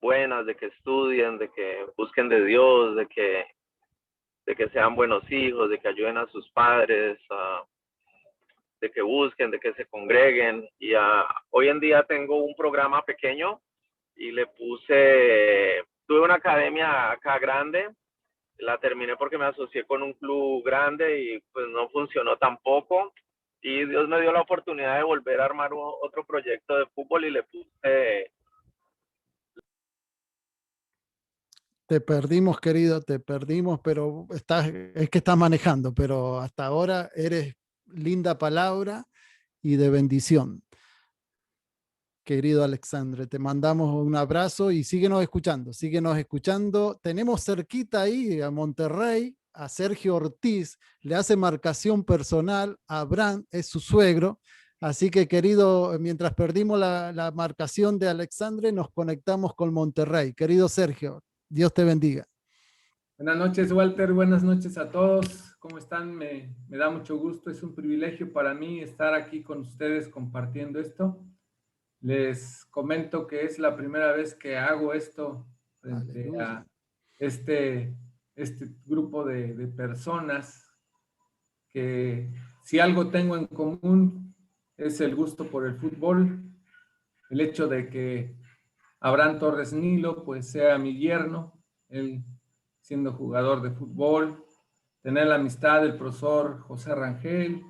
buenas, de que estudien, de que busquen de Dios, de que sean buenos hijos, de que ayuden a sus padres, de que busquen, de que se congreguen. Y hoy en día tengo un programa pequeño y tuve una academia acá grande, la terminé porque me asocié con un club grande y pues no funcionó tampoco. Y Dios me dio la oportunidad de volver a armar otro proyecto de fútbol y le puse... Te perdimos, querido, te perdimos, pero es que estás manejando, pero hasta ahora eres linda palabra y de bendición. querido Alexandre. Te mandamos un abrazo y síguenos escuchando, síguenos escuchando. Tenemos cerquita ahí a Monterrey a Sergio Ortiz, le hace marcación personal, Abraham es su suegro. Así que, querido, mientras perdimos la marcación de Alexandre, nos conectamos con Monterrey. Querido Sergio, Dios te bendiga. Buenas noches, Walter. Buenas noches a todos. ¿Cómo están? Me da mucho gusto. Es un privilegio para mí estar aquí con ustedes compartiendo esto. Les comento que es la primera vez que hago esto frente a este grupo de personas que, si algo tengo en común, es el gusto por el fútbol. El hecho de que Abraham Torres Nilo pues sea mi yerno, él siendo jugador de fútbol, tener la amistad del profesor José Rangel,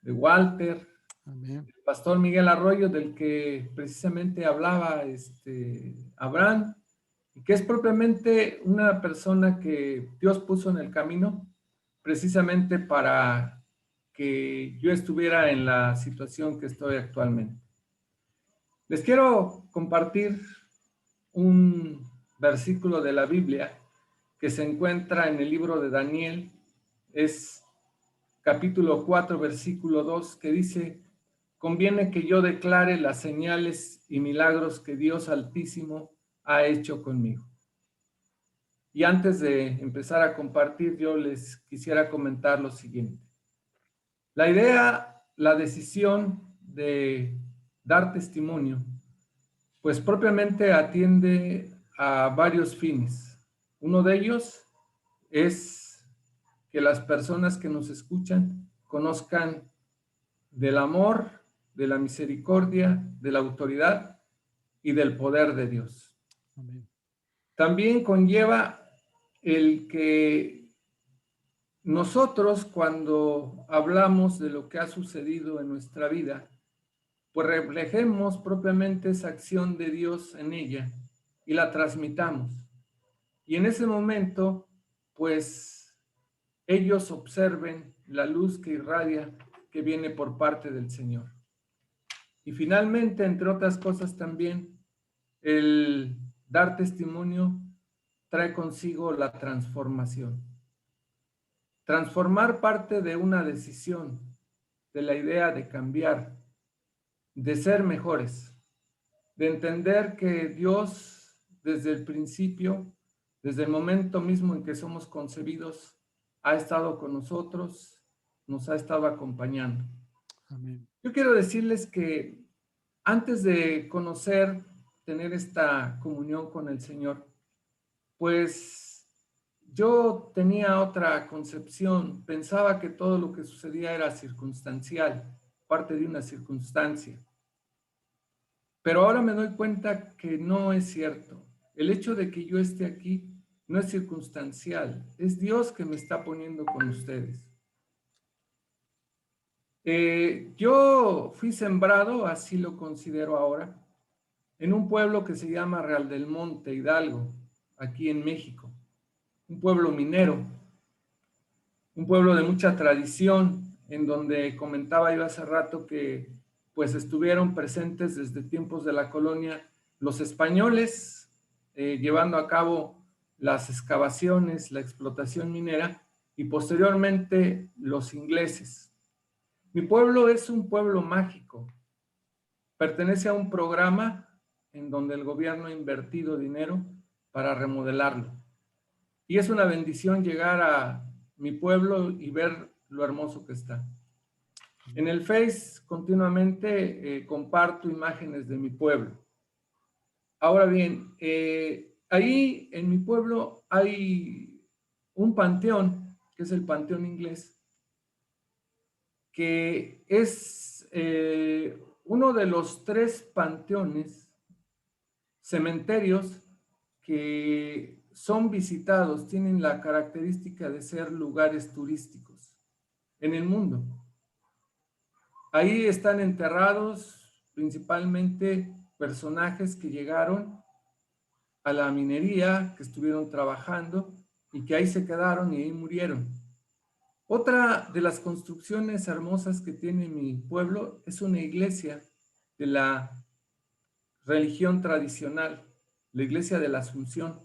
de Walter, Amén. el pastor Miguel Arroyo, del que precisamente hablaba Abraham, y que es propiamente una persona que Dios puso en el camino precisamente para que yo estuviera en la situación que estoy actualmente. Les quiero compartir un versículo de la Biblia que se encuentra en el libro de Daniel, es capítulo 4, versículo 2, que dice: conviene que yo declare las señales y milagros que Dios Altísimo ha hecho conmigo. Y antes de empezar a compartir, yo les quisiera comentar lo siguiente. La idea, la decisión de dar testimonio, pues propiamente atiende a varios fines. Uno de ellos es que las personas que nos escuchan conozcan del amor, de la misericordia, de la autoridad y del poder de Dios. Amén. También conlleva el que nosotros, cuando hablamos de lo que ha sucedido en nuestra vida, pues reflejemos propiamente esa acción de Dios en ella y la transmitamos. Y en ese momento, pues, ellos observen la luz que irradia, que viene por parte del Señor. Y finalmente, entre otras cosas también, el dar testimonio trae consigo la transformación. Transformar parte de una decisión, de la idea de cambiar, de ser mejores, de entender que Dios, desde el principio, desde el momento mismo en que somos concebidos, ha estado con nosotros, nos ha estado acompañando. Amén. Yo quiero decirles que antes de conocer, tener esta comunión con el Señor, pues yo tenía otra concepción. Pensaba que todo lo que sucedía era circunstancial, parte de una circunstancia. Pero ahora me doy cuenta que no es cierto. El hecho de que yo esté aquí no es circunstancial, es Dios que me está poniendo con ustedes. Yo fui sembrado, así lo considero ahora, en un pueblo que se llama Real del Monte, Hidalgo, aquí en México. Un pueblo minero, un pueblo de mucha tradición, en donde comentaba yo hace rato que pues estuvieron presentes desde tiempos de la colonia los españoles, llevando a cabo las excavaciones, la explotación minera, y posteriormente los ingleses. Mi pueblo es un pueblo mágico, pertenece a un programa en donde el gobierno ha invertido dinero para remodelarlo. Y es una bendición llegar a mi pueblo y ver lo hermoso que está. En el Face continuamente comparto imágenes de mi pueblo. Ahora bien, ahí en mi pueblo hay un panteón, que es el Panteón Inglés, que es uno de los 3 panteones, cementerios, que son visitados, tienen la característica de ser lugares turísticos en el mundo. Ahí están enterrados principalmente personajes que llegaron a la minería, que estuvieron trabajando y que ahí se quedaron y ahí murieron. Otra de las construcciones hermosas que tiene mi pueblo es una iglesia de la religión tradicional, la Iglesia de la Asunción.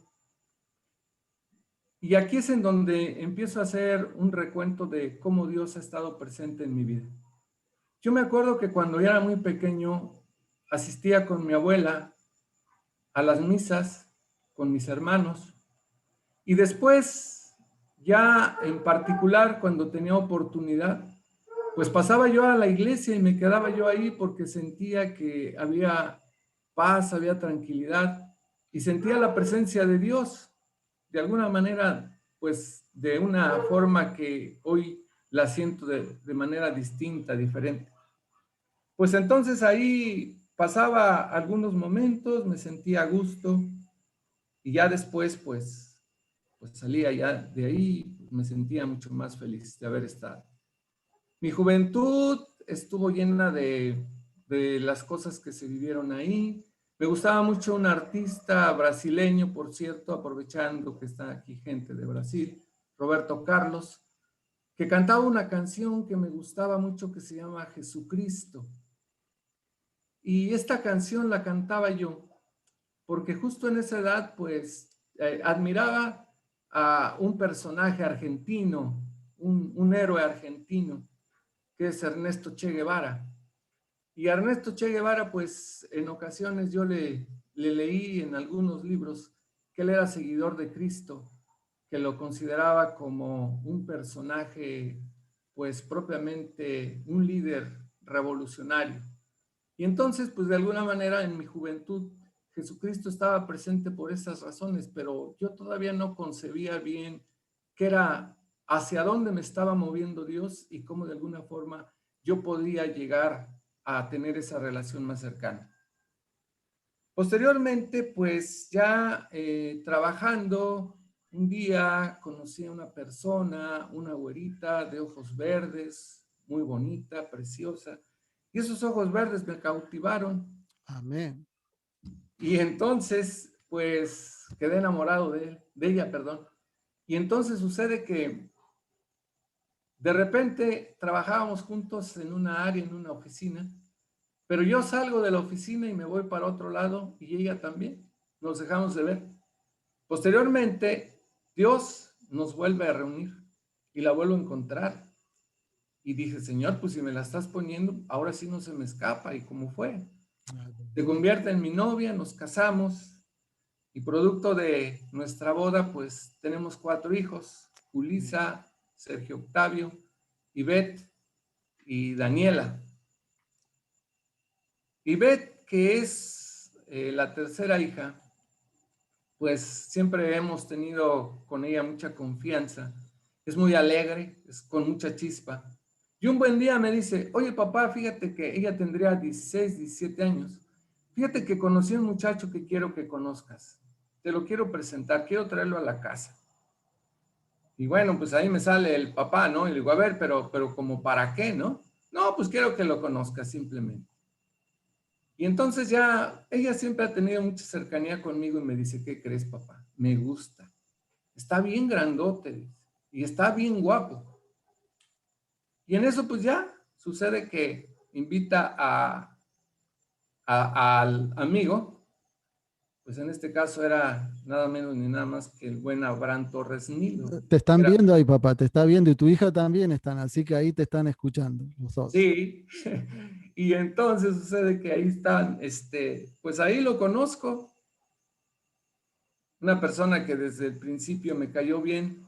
Y aquí es en donde empiezo a hacer un recuento de cómo Dios ha estado presente en mi vida. Yo me acuerdo que cuando yo era muy pequeño, asistía con mi abuela a las misas, con mis hermanos, y después, ya en particular, cuando tenía oportunidad, pues pasaba yo a la iglesia y me quedaba yo ahí porque sentía que había paz, había tranquilidad, y sentía la presencia de Dios, de alguna manera, pues de una forma que hoy la siento de manera distinta, diferente. Pues entonces ahí pasaba algunos momentos, me sentía a gusto, y ya después, pues salía ya de ahí, me sentía mucho más feliz de haber estado. Mi juventud estuvo llena de las cosas que se vivieron ahí. Me gustaba mucho un artista brasileño, por cierto, aprovechando que está aquí gente de Brasil, Roberto Carlos, que cantaba una canción que me gustaba mucho que se llama Jesucristo. Y esta canción la cantaba yo, porque justo en esa edad, pues, admiraba a un personaje argentino, un héroe argentino, que es Ernesto Che Guevara. Y a Ernesto Che Guevara, pues, en ocasiones yo le leí en algunos libros que él era seguidor de Cristo, que lo consideraba como un personaje, pues, propiamente un líder revolucionario. Y entonces, pues, de alguna manera, en mi juventud, Jesucristo estaba presente por esas razones, pero yo todavía no concebía bien qué era, hacia dónde me estaba moviendo Dios y cómo de alguna forma yo podía llegar a tener esa relación más cercana. Posteriormente, pues ya trabajando, un día conocí a una persona, una güerita de ojos verdes, muy bonita, preciosa, y esos ojos verdes me cautivaron. Amén. Y entonces, pues, quedé enamorado de ella, perdón. Y entonces sucede que de repente trabajábamos juntos en una área, en una oficina, pero yo salgo de la oficina y me voy para otro lado y ella también. Nos dejamos de ver. Posteriormente, Dios nos vuelve a reunir y la vuelvo a encontrar. Y dije, Señor, pues si me la estás poniendo, ahora sí no se me escapa. ¿Y cómo fue? Se convierte en mi novia, nos casamos y producto de nuestra boda, pues tenemos 4 hijos, Julisa, Sergio Octavio, Ivette y Daniela. Ivette, que es la tercera hija, pues siempre hemos tenido con ella mucha confianza. Es muy alegre, es con mucha chispa. Y un buen día me dice, oye papá, fíjate que ella tendría 16, 17 años. Fíjate que conocí a un muchacho que quiero que conozcas. Te lo quiero presentar, quiero traerlo a la casa. Y bueno, pues ahí me sale el papá, ¿no? Y le digo, a ver, pero ¿como para qué, no? No, pues quiero que lo conozcas simplemente. Y entonces ya, ella siempre ha tenido mucha cercanía conmigo y me dice, ¿qué crees, papá? Me gusta. Está bien grandote y está bien guapo. Y en eso pues ya sucede que invita al amigo, pues en este caso era nada menos ni nada más que el buen Abraham Torres Nilo. Te están viendo ahí, papá, te está viendo y tu hija también están, así que ahí te están escuchando los dos. Sí, y entonces sucede que ahí están, pues ahí lo conozco, una persona que desde el principio me cayó bien,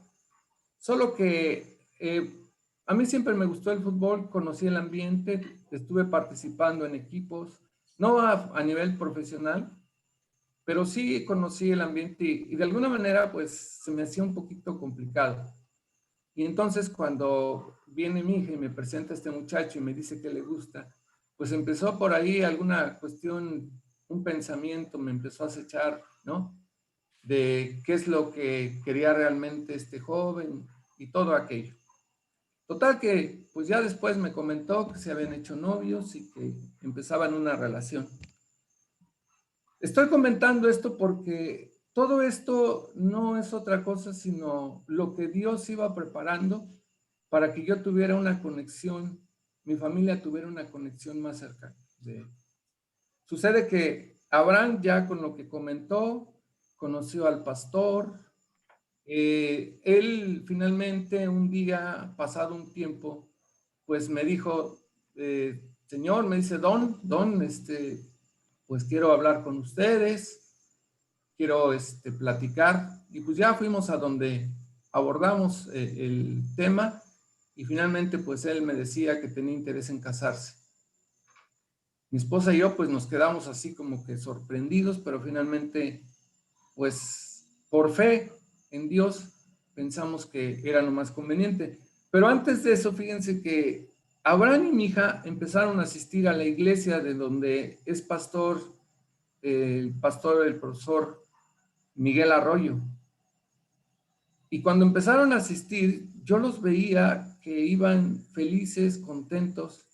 solo que a mí siempre me gustó el fútbol, conocí el ambiente, estuve participando en equipos, no a nivel profesional, pero sí conocí el ambiente y de alguna manera pues se me hacía un poquito complicado. Y entonces cuando viene mi hija y me presenta a este muchacho y me dice que le gusta, pues empezó por ahí alguna cuestión, un pensamiento me empezó a acechar, ¿no? De qué es lo que quería realmente este joven y todo aquello. Total que pues ya después me comentó que se habían hecho novios y que empezaban una relación. Estoy comentando esto porque todo esto no es otra cosa sino lo que Dios iba preparando para que yo tuviera una conexión, mi familia tuviera una conexión más cercana de él. Sucede que Abraham, ya con lo que comentó, conoció al pastor. Él finalmente un día, pasado un tiempo, pues me dijo, Señor, me dice, Don, pues quiero hablar con ustedes, quiero platicar. Y pues ya fuimos a donde abordamos el tema y finalmente pues él me decía que tenía interés en casarse. Mi esposa y yo pues nos quedamos así como que sorprendidos, pero finalmente pues por fe en Dios pensamos que era lo más conveniente. Pero antes de eso, fíjense que Abraham y mi hija empezaron a asistir a la iglesia de donde es pastor, el profesor Miguel Arroyo. Y cuando empezaron a asistir, yo los veía que iban felices, contentos,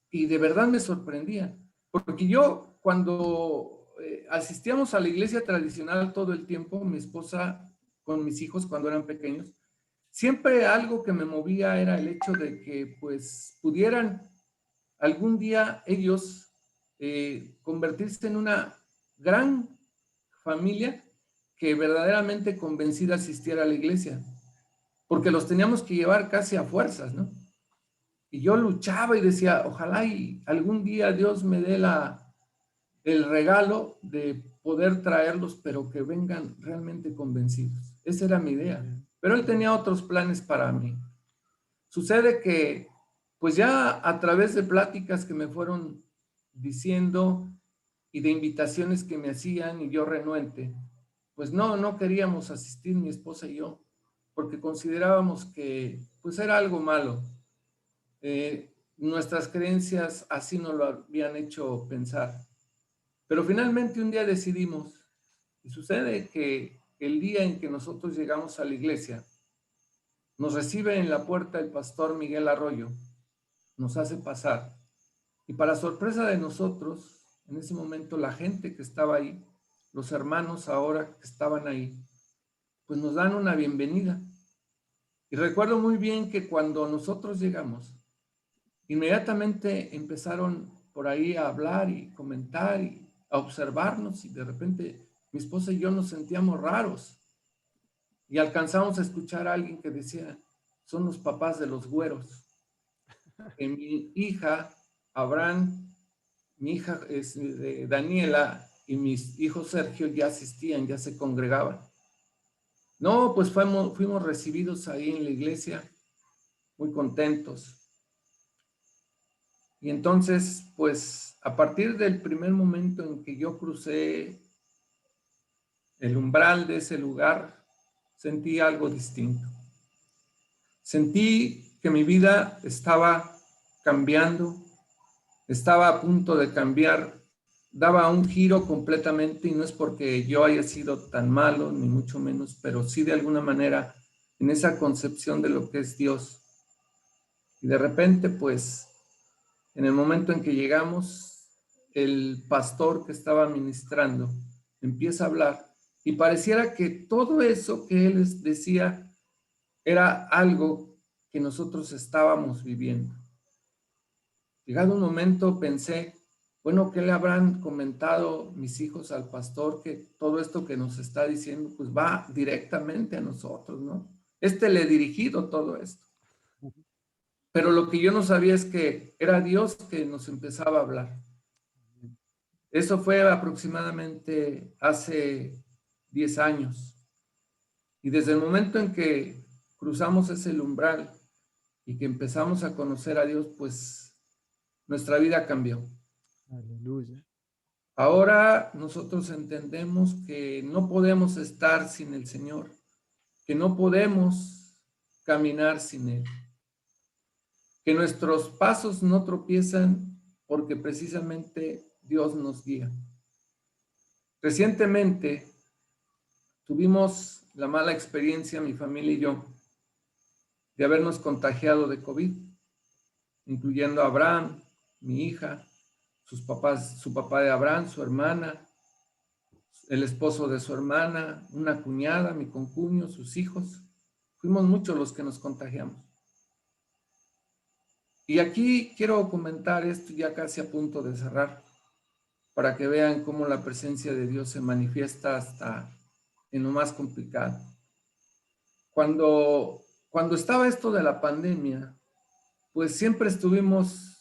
y de verdad me sorprendía, porque yo cuando asistíamos a la iglesia tradicional todo el tiempo, mi esposa con mis hijos cuando eran pequeños, siempre algo que me movía era el hecho de que pues pudieran algún día ellos convertirse en una gran familia que verdaderamente convencida asistiera a la iglesia, porque los teníamos que llevar casi a fuerzas, ¿no? Y yo luchaba y decía, ojalá y algún día Dios me dé el regalo de poder traerlos, pero que vengan realmente convencidos. Esa era mi idea. Pero él tenía otros planes para mí. Sucede que, pues ya a través de pláticas que me fueron diciendo y de invitaciones que me hacían y yo renuente, pues no queríamos asistir mi esposa y yo, porque considerábamos que pues era algo malo. Nuestras creencias así nos lo habían hecho pensar. Pero finalmente un día decidimos, y sucede que el día en que nosotros llegamos a la iglesia, nos recibe en la puerta el pastor Miguel Arroyo, nos hace pasar, y para sorpresa de nosotros, en ese momento la gente que estaba ahí, los hermanos ahora que estaban ahí, pues nos dan una bienvenida. Y recuerdo muy bien que cuando nosotros llegamos, inmediatamente empezaron por ahí a hablar y comentar y a observarnos, y de repente mi esposa y yo nos sentíamos raros y alcanzamos a escuchar a alguien que decía, son los papás de los güeros. Que mi hija, Abraham, mi hija Daniela y mis hijos Sergio ya asistían, ya se congregaban. No, pues fuimos recibidos ahí en la iglesia, muy contentos. Y entonces, pues, a partir del primer momento en que yo crucé el umbral de ese lugar, sentí algo distinto. Sentí que mi vida estaba cambiando, estaba a punto de cambiar, daba un giro completamente, y no es porque yo haya sido tan malo, ni mucho menos, pero sí de alguna manera en esa concepción de lo que es Dios. Y de repente, pues, en el momento en que llegamos, el pastor que estaba ministrando empieza a hablar y pareciera que todo eso que él decía era algo que nosotros estábamos viviendo. Llegado un momento pensé, bueno, ¿qué le habrán comentado mis hijos al pastor? Que todo esto que nos está diciendo pues va directamente a nosotros, ¿no? Le he dirigido todo esto. Pero lo que yo no sabía es que era Dios que nos empezaba a hablar. Eso fue aproximadamente hace 10 años. Y desde el momento en que cruzamos ese umbral y que empezamos a conocer a Dios, pues nuestra vida cambió. Aleluya. Ahora nosotros entendemos que no podemos estar sin el Señor, que no podemos caminar sin Él, que nuestros pasos no tropiezan porque precisamente Dios nos guía. Recientemente tuvimos la mala experiencia, mi familia y yo, de habernos contagiado de COVID, incluyendo a Abraham, mi hija, sus papás, su papá de Abraham, su hermana, el esposo de su hermana, una cuñada, mi concuño, sus hijos. Fuimos muchos los que nos contagiamos. Y aquí quiero comentar esto ya casi a punto de cerrar. para que vean cómo la presencia de Dios se manifiesta hasta en lo más complicado. Cuando estaba esto de la pandemia, pues siempre estuvimos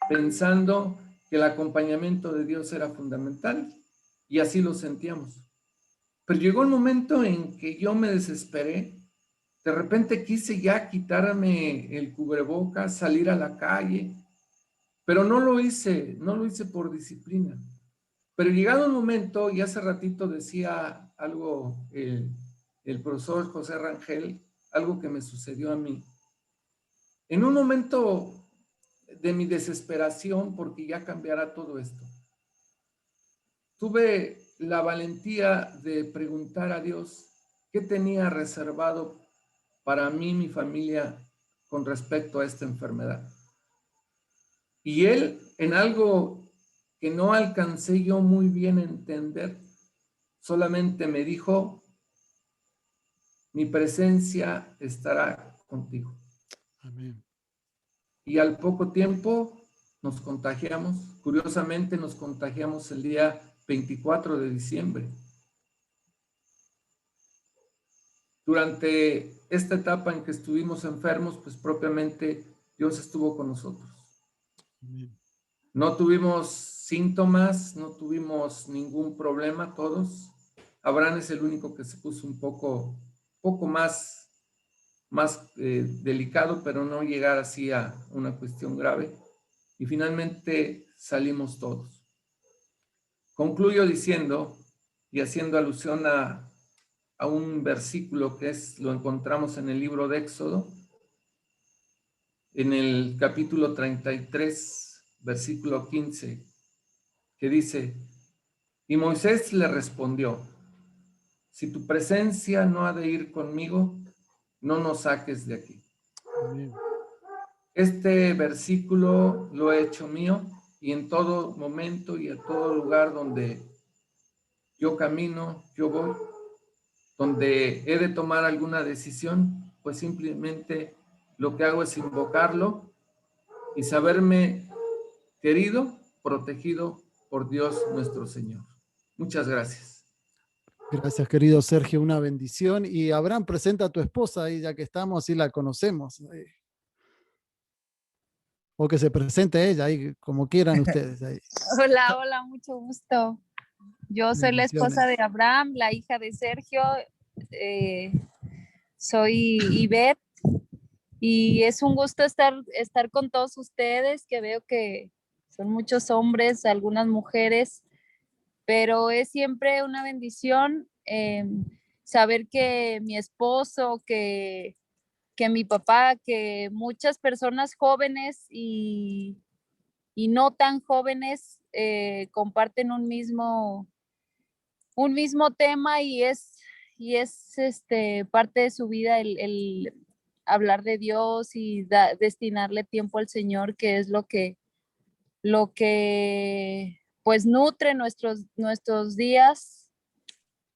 pensando que el acompañamiento de Dios era fundamental y así lo sentíamos. Pero llegó un momento en que yo me desesperé. De repente quise ya quitarme el cubrebocas, salir a la calle, pero no lo hice por disciplina. Pero llegado un momento, y hace ratito decía algo el profesor José Rangel, algo que me sucedió a mí. En un momento de mi desesperación, porque ya cambiará todo esto, tuve la valentía de preguntar a Dios qué tenía reservado para mí y mi familia con respecto a esta enfermedad. Y Él, en algo que no alcancé yo muy bien a entender, solamente me dijo: mi presencia estará contigo. Amén. Y al poco tiempo nos contagiamos. Curiosamente nos contagiamos el día 24 de diciembre. Durante esta etapa en que estuvimos enfermos, pues propiamente Dios estuvo con nosotros. Amén. No tuvimos síntomas, no tuvimos ningún problema todos. Abraham es el único que se puso un poco más delicado, pero no llegar así a una cuestión grave. Y finalmente salimos todos. Concluyo diciendo y haciendo alusión a un versículo que lo encontramos en el libro de Éxodo, en el capítulo 33, versículo 15, que dice: y Moisés le respondió: si tu presencia no ha de ir conmigo, no nos saques de aquí. Amén. Este versículo lo he hecho mío, y en todo momento y a todo lugar donde yo camino, yo voy, donde he de tomar alguna decisión, pues simplemente lo que hago es invocarlo y saberme querido, protegido por Dios nuestro Señor. Muchas gracias. Gracias, querido Sergio, una bendición. Y Abraham, presenta a tu esposa ahí, ya que estamos y la conocemos. O que se presente ella, ahí, como quieran ustedes. Ahí. Hola, hola, mucho gusto. Yo soy la esposa Bendiciones. de Abraham, la hija de Sergio. Soy Ivette y es un gusto estar con todos ustedes, que veo que son muchos hombres, algunas mujeres, pero es siempre una bendición saber que mi esposo, que mi papá, que muchas personas jóvenes y no tan jóvenes comparten un mismo tema, y es parte de su vida el hablar de Dios y destinarle tiempo al Señor, que es lo que pues nutre nuestros días.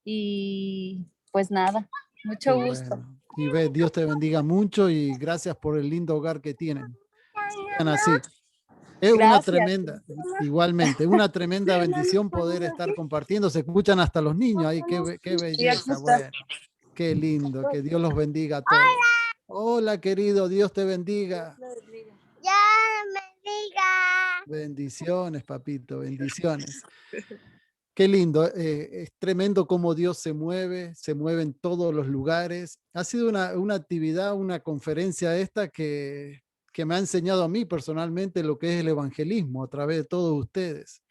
Y pues nada, mucho Qué gusto. bueno. Y ve, Dios te bendiga mucho y gracias por el lindo hogar que tienen. Sigan así. Es una Gracias. tremenda, igualmente, una tremenda bendición poder estar compartiendo. Se escuchan hasta los niños ahí, qué belleza. Bueno, qué lindo, que Dios los bendiga a todos. Hola, querido, Dios te bendiga. Dios bendiga. Bendiciones, papito, bendiciones. Qué lindo, es tremendo cómo Dios se mueve en todos los lugares. Ha sido una actividad, una conferencia esta que me ha enseñado a mí personalmente lo que es el evangelismo a través de todos ustedes,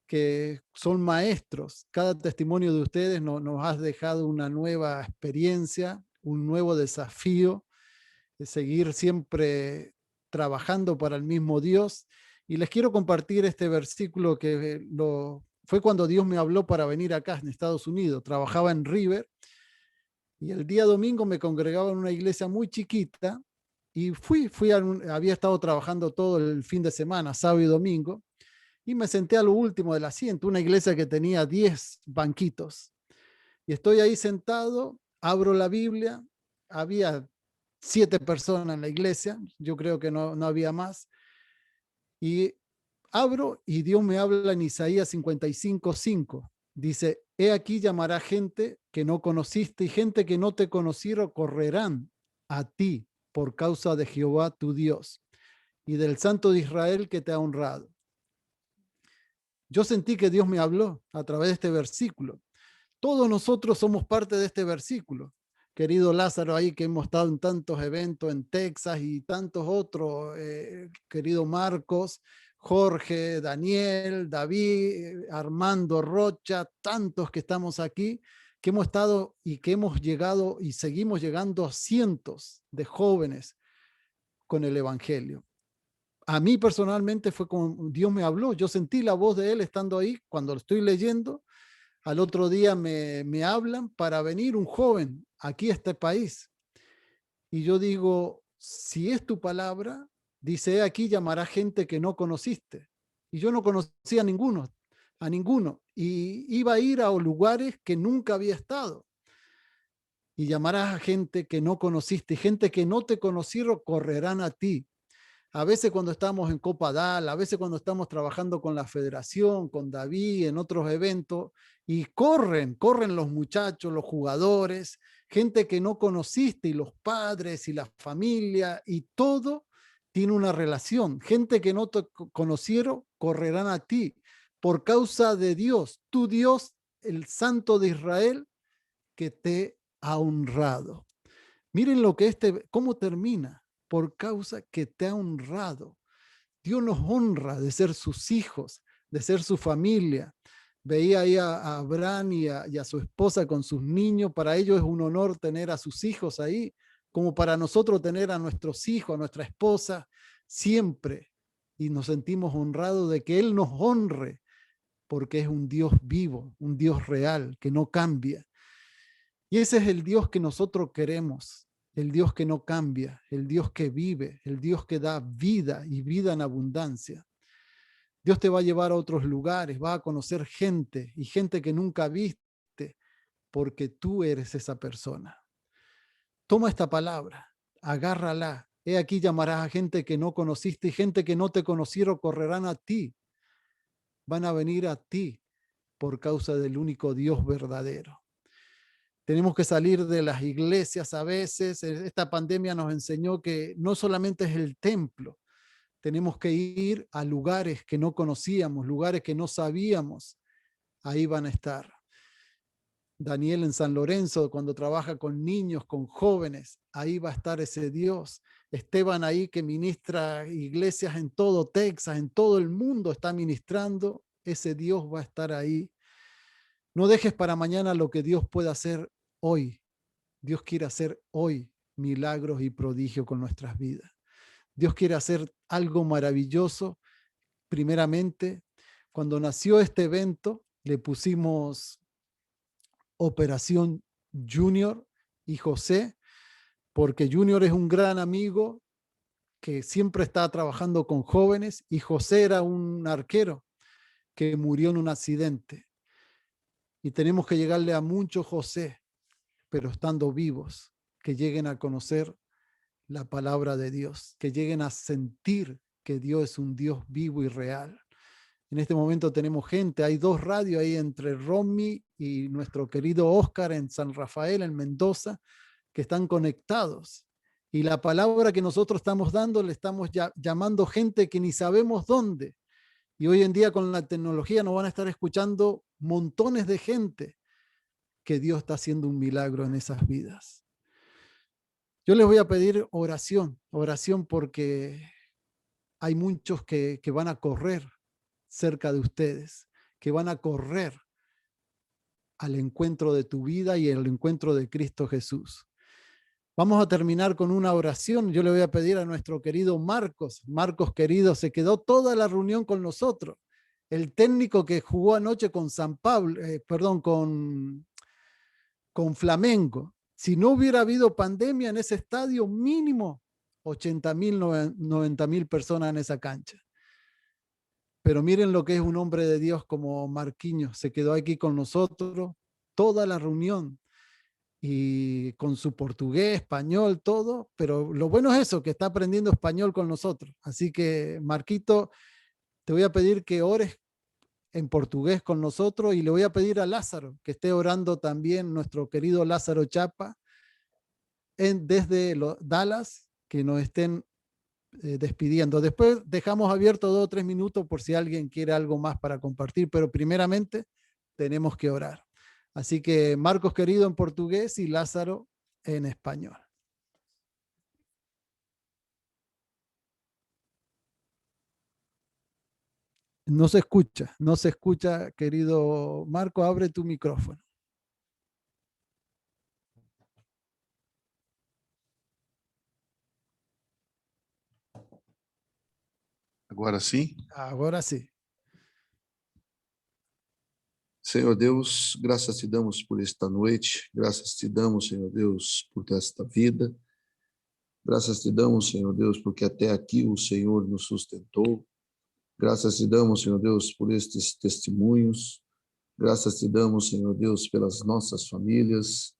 que son maestros. Cada testimonio de ustedes nos ha dejado una nueva experiencia, un nuevo desafío de seguir siempre trabajando para el mismo Dios. Y les quiero compartir este versículo que fue cuando Dios me habló para venir acá en Estados Unidos. Trabajaba en River y el día domingo me congregaba en una iglesia muy chiquita y había estado trabajando todo el fin de semana, sábado y domingo, y me senté a lo último del asiento, una iglesia que tenía 10 banquitos. Y estoy ahí sentado, abro la Biblia, había 7 personas en la iglesia, yo creo que no había más, y abro y Dios me habla en Isaías 55:5. Dice, he aquí llamará gente que no conociste y gente que no te conocieron correrán a ti por causa de Jehová tu Dios y del Santo de Israel que te ha honrado. Yo sentí que Dios me habló a través de este versículo. Todos nosotros somos parte de este versículo. Querido Lázaro, ahí que hemos estado en tantos eventos en Texas y tantos otros, querido Marcos, Jorge, Daniel, David, Armando Rocha, tantos que estamos aquí, que hemos estado y que hemos llegado y seguimos llegando a cientos de jóvenes con el Evangelio. A mí personalmente fue como Dios me habló, yo sentí la voz de Él estando ahí cuando lo estoy leyendo. Al otro día me hablan para venir un joven aquí a este país. Y yo digo, si es tu palabra, dice, aquí llamará gente que no conociste. Y yo no conocía a ninguno. Y iba a ir a lugares que nunca había estado. Y llamarás a gente que no conociste. Y gente que no te conocieron correrán a ti. A veces cuando estamos en Copa DAL, a veces cuando estamos trabajando con la federación, con David, en otros eventos, y corren los muchachos, los jugadores, gente que no conociste, y los padres y la familia, y todo tiene una relación. Gente que no te conocieron, correrán a ti por causa de Dios, tu Dios, el Santo de Israel, que te ha honrado. Miren lo que cómo termina. Por causa que te ha honrado. Dios nos honra de ser sus hijos, de ser su familia. Veía ahí a Abraham y a su esposa con sus niños. Para ellos es un honor tener a sus hijos ahí, como para nosotros tener a nuestros hijos, a nuestra esposa, siempre. Y nos sentimos honrados de que Él nos honre, porque es un Dios vivo, un Dios real, que no cambia. Y ese es el Dios que nosotros queremos. El Dios que no cambia, el Dios que vive, el Dios que da vida y vida en abundancia. Dios te va a llevar a otros lugares, va a conocer gente y gente que nunca viste, porque tú eres esa persona. Toma esta palabra, agárrala. He aquí llamarás a gente que no conociste y gente que no te conocieron correrán a ti. Van a venir a ti por causa del único Dios verdadero. Tenemos que salir de las iglesias a veces. Esta pandemia nos enseñó que no solamente es el templo, tenemos que ir a lugares que no conocíamos, lugares que no sabíamos. Ahí van a estar. Daniel en San Lorenzo, cuando trabaja con niños, con jóvenes, ahí va a estar ese Dios. Esteban ahí que ministra iglesias en todo Texas, en todo el mundo está ministrando. Ese Dios va a estar ahí. No dejes para mañana lo que Dios puede hacer hoy. Dios quiere hacer hoy milagros y prodigios con nuestras vidas. Dios quiere hacer algo maravilloso. Primeramente, cuando nació este evento, le pusimos Operación Junior y José, porque Junior es un gran amigo que siempre está trabajando con jóvenes y José era un arquero que murió en un accidente. Y tenemos que llegarle a muchos José, pero estando vivos, que lleguen a conocer la palabra de Dios, que lleguen a sentir que Dios es un Dios vivo y real. En este momento tenemos gente, hay 2 radios ahí entre Romy y nuestro querido Oscar en San Rafael, en Mendoza, que están conectados. Y la palabra que nosotros estamos dando, le estamos llamando gente que ni sabemos dónde. Y hoy en día con la tecnología nos van a estar escuchando montones de gente, que Dios está haciendo un milagro en esas vidas. Yo les voy a pedir oración porque hay muchos que van a correr cerca de ustedes, que van a correr al encuentro de tu vida y el encuentro de Cristo Jesús. Vamos a terminar con una oración. Yo le voy a pedir a nuestro querido Marcos. Marcos querido, se quedó toda la reunión con nosotros. El técnico que jugó anoche con con Flamengo. Si no hubiera habido pandemia en ese estadio, mínimo 80,000, 90,000 personas en esa cancha. Pero miren lo que es un hombre de Dios como Marquinhos. Se quedó aquí con nosotros toda la reunión y con su portugués, español, todo. Pero lo bueno es eso, que está aprendiendo español con nosotros. Así que, Marquito, te voy a pedir que ores en portugués con nosotros y le voy a pedir a Lázaro que esté orando también, nuestro querido Lázaro Chapa, desde Dallas, que nos estén despidiendo. Después dejamos abierto 2 o 3 minutos por si alguien quiere algo más para compartir, pero primeramente tenemos que orar. Así que Marcos querido en portugués y Lázaro en español. No se escucha, querido Marco, abre tu micrófono. Agora sim? Agora sim. Senhor Deus, graças te damos por esta noite, graças te damos, Senhor Deus, por esta vida. Graças te damos, Senhor Deus, porque até aqui o Senhor nos sustentou. Graças te damos, Senhor Deus, por estes testemunhos. Graças te damos, Senhor Deus, pelas nossas famílias.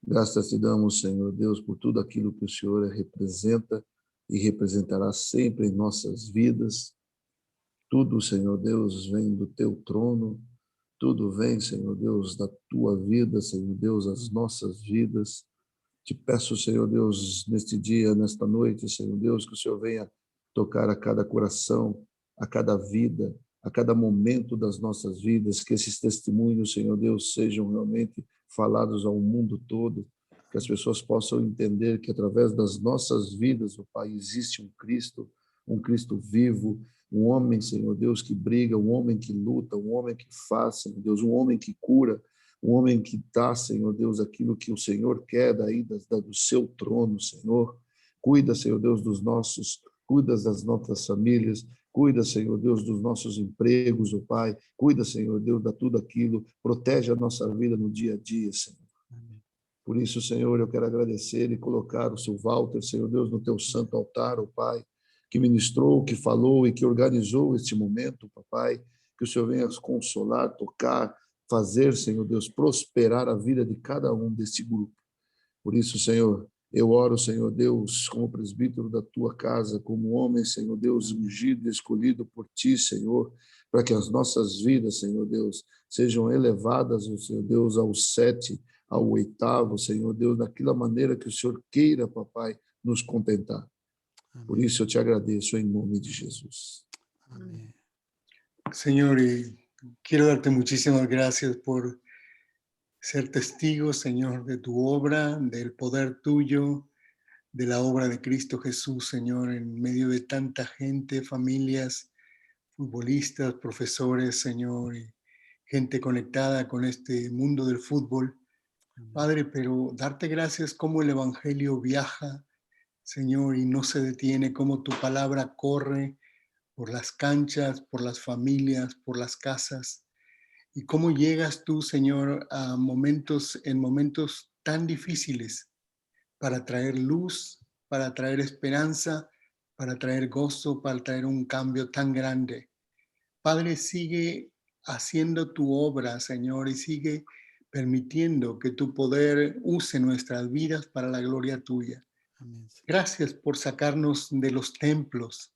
Graças te damos, Senhor Deus, por tudo aquilo que o Senhor representa e representará sempre em nossas vidas. Tudo, Senhor Deus, vem do teu trono. Tudo vem, Senhor Deus, da tua vida, Senhor Deus, as nossas vidas. Te peço, Senhor Deus, neste dia, nesta noite, Senhor Deus, que o Senhor venha tocar a cada coração, a cada vida, a cada momento das nossas vidas, que esses testemunhos, Senhor Deus, sejam realmente falados ao mundo todo, que as pessoas possam entender que através das nossas vidas, o Pai, existe um Cristo vivo, um homem, Senhor Deus, que briga, um homem que luta, um homem que faz, Senhor Deus, um homem que cura, um homem que dá, Senhor Deus, aquilo que o Senhor quer daí do seu trono, Senhor. Cuida, Senhor Deus, cuida das nossas famílias, cuida, Senhor Deus, dos nossos empregos, oh Pai. Cuida, Senhor Deus, de tudo aquilo. Protege a nossa vida no dia a dia, Senhor. Por isso, Senhor, eu quero agradecer e colocar o seu Walter, Senhor Deus, no teu santo altar, oh Pai, que ministrou, que falou e que organizou este momento, papai. Que o Senhor venha consolar, tocar, fazer, Senhor Deus, prosperar a vida de cada um deste grupo. Por isso, Senhor, eu oro, Senhor Deus, como presbítero da tua casa, como homem, Senhor Deus, ungido e escolhido por ti, Senhor, para que as nossas vidas, Senhor Deus, sejam elevadas, Senhor Deus, ao 7, ao 8º, Senhor Deus, daquela maneira que o Senhor queira, papai, nos contentar. Amém. Por isso eu te agradeço em nome de Jesus. Amén. Señor, quiero darte muchísimas gracias por ser testigo, Señor, de tu obra, del poder tuyo, de la obra de Cristo Jesús, Señor, en medio de tanta gente, familias, futbolistas, profesores, Señor, y gente conectada con este mundo del fútbol. Padre, pero darte gracias como el Evangelio viaja, Señor, y no se detiene, como tu palabra corre por las canchas, por las familias, por las casas. Y cómo llegas tú, Señor, en momentos tan difíciles para traer luz, para traer esperanza, para traer gozo, para traer un cambio tan grande. Padre, sigue haciendo tu obra, Señor, y sigue permitiendo que tu poder use nuestras vidas para la gloria tuya. Amén. Gracias por sacarnos de los templos,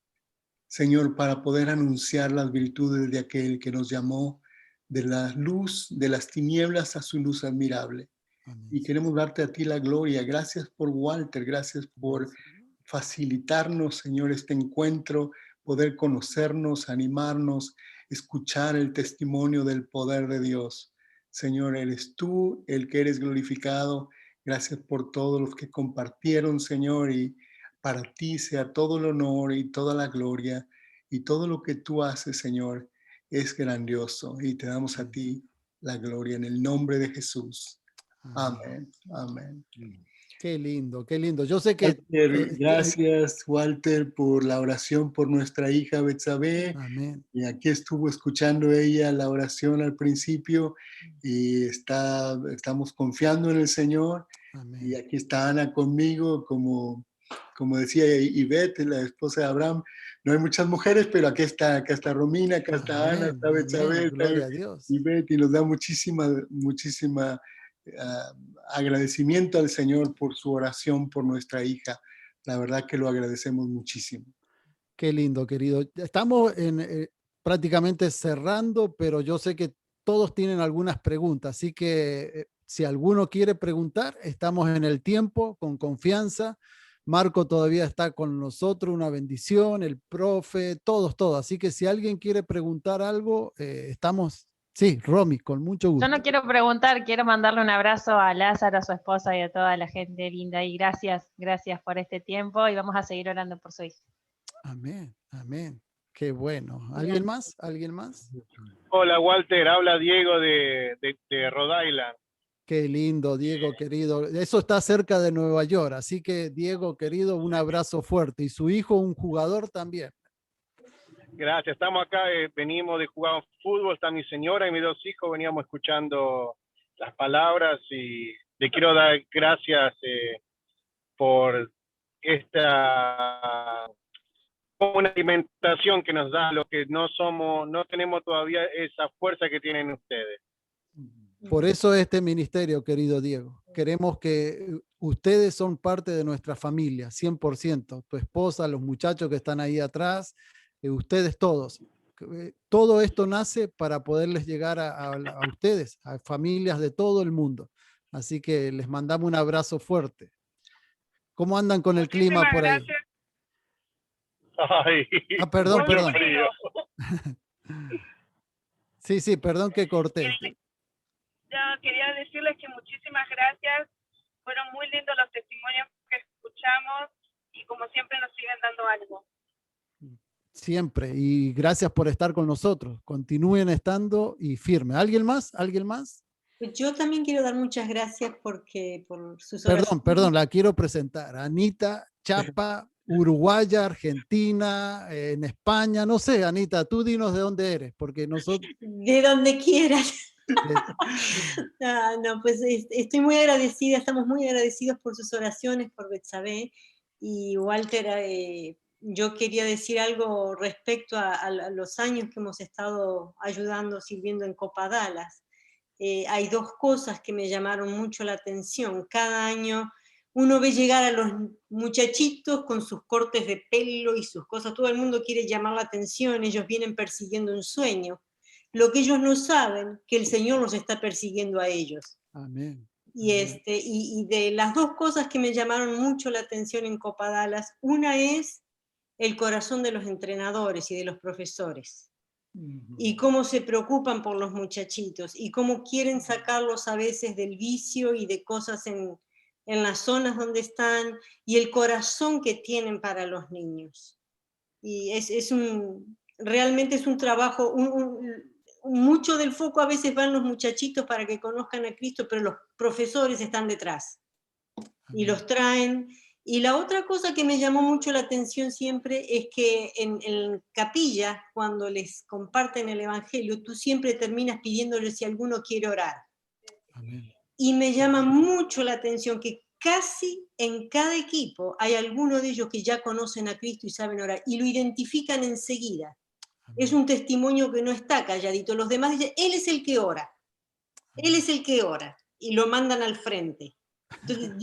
Señor, para poder anunciar las virtudes de aquel que nos llamó de la luz, de las tinieblas a su luz admirable. Amén. Y queremos darte a ti la gloria. Gracias por Walter, gracias por facilitarnos, Señor, este encuentro, poder conocernos, animarnos, escuchar el testimonio del poder de Dios. Señor, eres tú el que eres glorificado. Gracias por todos los que compartieron, Señor, y para ti sea todo el honor y toda la gloria y todo lo que tú haces, Señor, es grandioso y te damos a ti la gloria en el nombre de Jesús. Amén. Amén. Qué lindo, qué lindo. Yo sé que... Walter, gracias, Walter, por la oración por nuestra hija Betsabé. Amén. Y aquí estuvo escuchando ella la oración al principio y estamos confiando en el Señor. Amén. Y aquí está Ana conmigo, como decía Ivette, la esposa de Abraham. No hay muchas mujeres, pero aquí está Romina, acá está Ana, está Betsabé, gloria a Dios. Ivette, y nos da muchísima agradecimiento al Señor por su oración por nuestra hija. La verdad que lo agradecemos muchísimo. Qué lindo, querido. Estamos prácticamente cerrando, pero yo sé que todos tienen algunas preguntas, así que si alguno quiere preguntar, estamos en el tiempo, con confianza. Marco todavía está con nosotros, una bendición, el profe, todos. Así que si alguien quiere preguntar algo, estamos, sí, Romy, con mucho gusto. Yo no quiero preguntar, quiero mandarle un abrazo a Lázaro, a su esposa y a toda la gente linda. Y gracias por este tiempo y vamos a seguir orando por su hija. Amén, amén. Qué bueno. ¿Alguien más? ¿Alguien más? Hola Walter, habla Diego de Rhode Island. Qué lindo, Diego querido. Eso está cerca de Nueva York, así que Diego querido, un abrazo fuerte. Y su hijo, un jugador también. Gracias, estamos acá, venimos de jugar fútbol, está mi señora y mis dos hijos, veníamos escuchando las palabras y le quiero dar gracias por esta una alimentación que nos da, lo que no tenemos todavía esa fuerza que tienen ustedes. Por eso este ministerio, querido Diego. Queremos que ustedes son parte de nuestra familia, 100%. Tu esposa, los muchachos que están ahí atrás, ustedes todos. Todo esto nace para poderles llegar a ustedes, a familias de todo el mundo. Así que les mandamos un abrazo fuerte. ¿Cómo andan con el clima por ahí? Ay, perdón. frío. Sí, perdón que corté. Yo quería decirles que muchísimas gracias. Fueron muy lindos los testimonios que escuchamos y como siempre nos siguen dando algo. Siempre. Y gracias por estar con nosotros. Continúen estando y firme. ¿Alguien más? ¿Alguien más? Yo también quiero dar muchas gracias por sus oraciones. Perdón, la quiero presentar. Anita Chapa, uruguaya, argentina, en España, no sé, Anita, tú dinos de dónde eres, porque nosotros... De donde quieras. Pues estoy muy agradecida, estamos muy agradecidos por sus oraciones, por Betsabé. Y Walter, yo quería decir algo respecto a los años que hemos estado ayudando, sirviendo en Copa Dallas. Hay dos cosas que me llamaron mucho la atención. Cada año uno ve llegar a los muchachitos con sus cortes de pelo y sus cosas. Todo el mundo quiere llamar la atención, ellos vienen persiguiendo un sueño. Lo que ellos no saben, que el Señor los está persiguiendo a ellos. Amén. Y de las dos cosas que me llamaron mucho la atención en Copa Dallas, una es el corazón de los entrenadores y de los profesores. Y cómo se preocupan por los muchachitos y cómo quieren sacarlos a veces del vicio y de cosas en las zonas donde están, y el corazón que tienen para los niños. Y realmente es un trabajo, mucho del foco a veces van los muchachitos para que conozcan a Cristo, pero los profesores están detrás y los traen. Y la otra cosa que me llamó mucho la atención siempre es que en capilla, cuando les comparten el Evangelio, tú siempre terminas pidiéndoles si alguno quiere orar. Amén. Y me llama mucho la atención que casi en cada equipo hay alguno de ellos que ya conocen a Cristo y saben orar, y lo identifican enseguida. Amén. Es un testimonio que no está calladito. Los demás dicen, Él es el que ora. Amén. Él es el que ora. Y lo mandan al frente. Entonces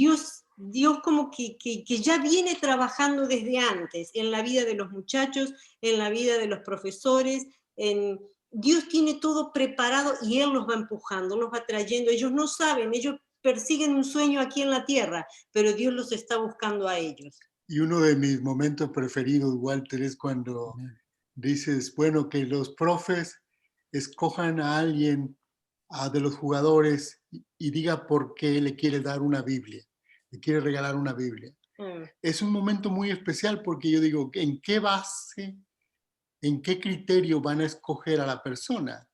Dios como que ya viene trabajando desde antes en la vida de los muchachos, en la vida de los profesores. Dios tiene todo preparado y Él los va empujando, los va trayendo. Ellos no saben, ellos persiguen un sueño aquí en la tierra, pero Dios los está buscando a ellos. Y uno de mis momentos preferidos, Walter, es cuando dices, bueno, que los profes escojan a alguien de los jugadores y diga por qué le quiere dar una Biblia. Le quiere regalar una Biblia. Es un momento muy especial porque yo digo, ¿en qué base, en qué criterio van a escoger a la persona?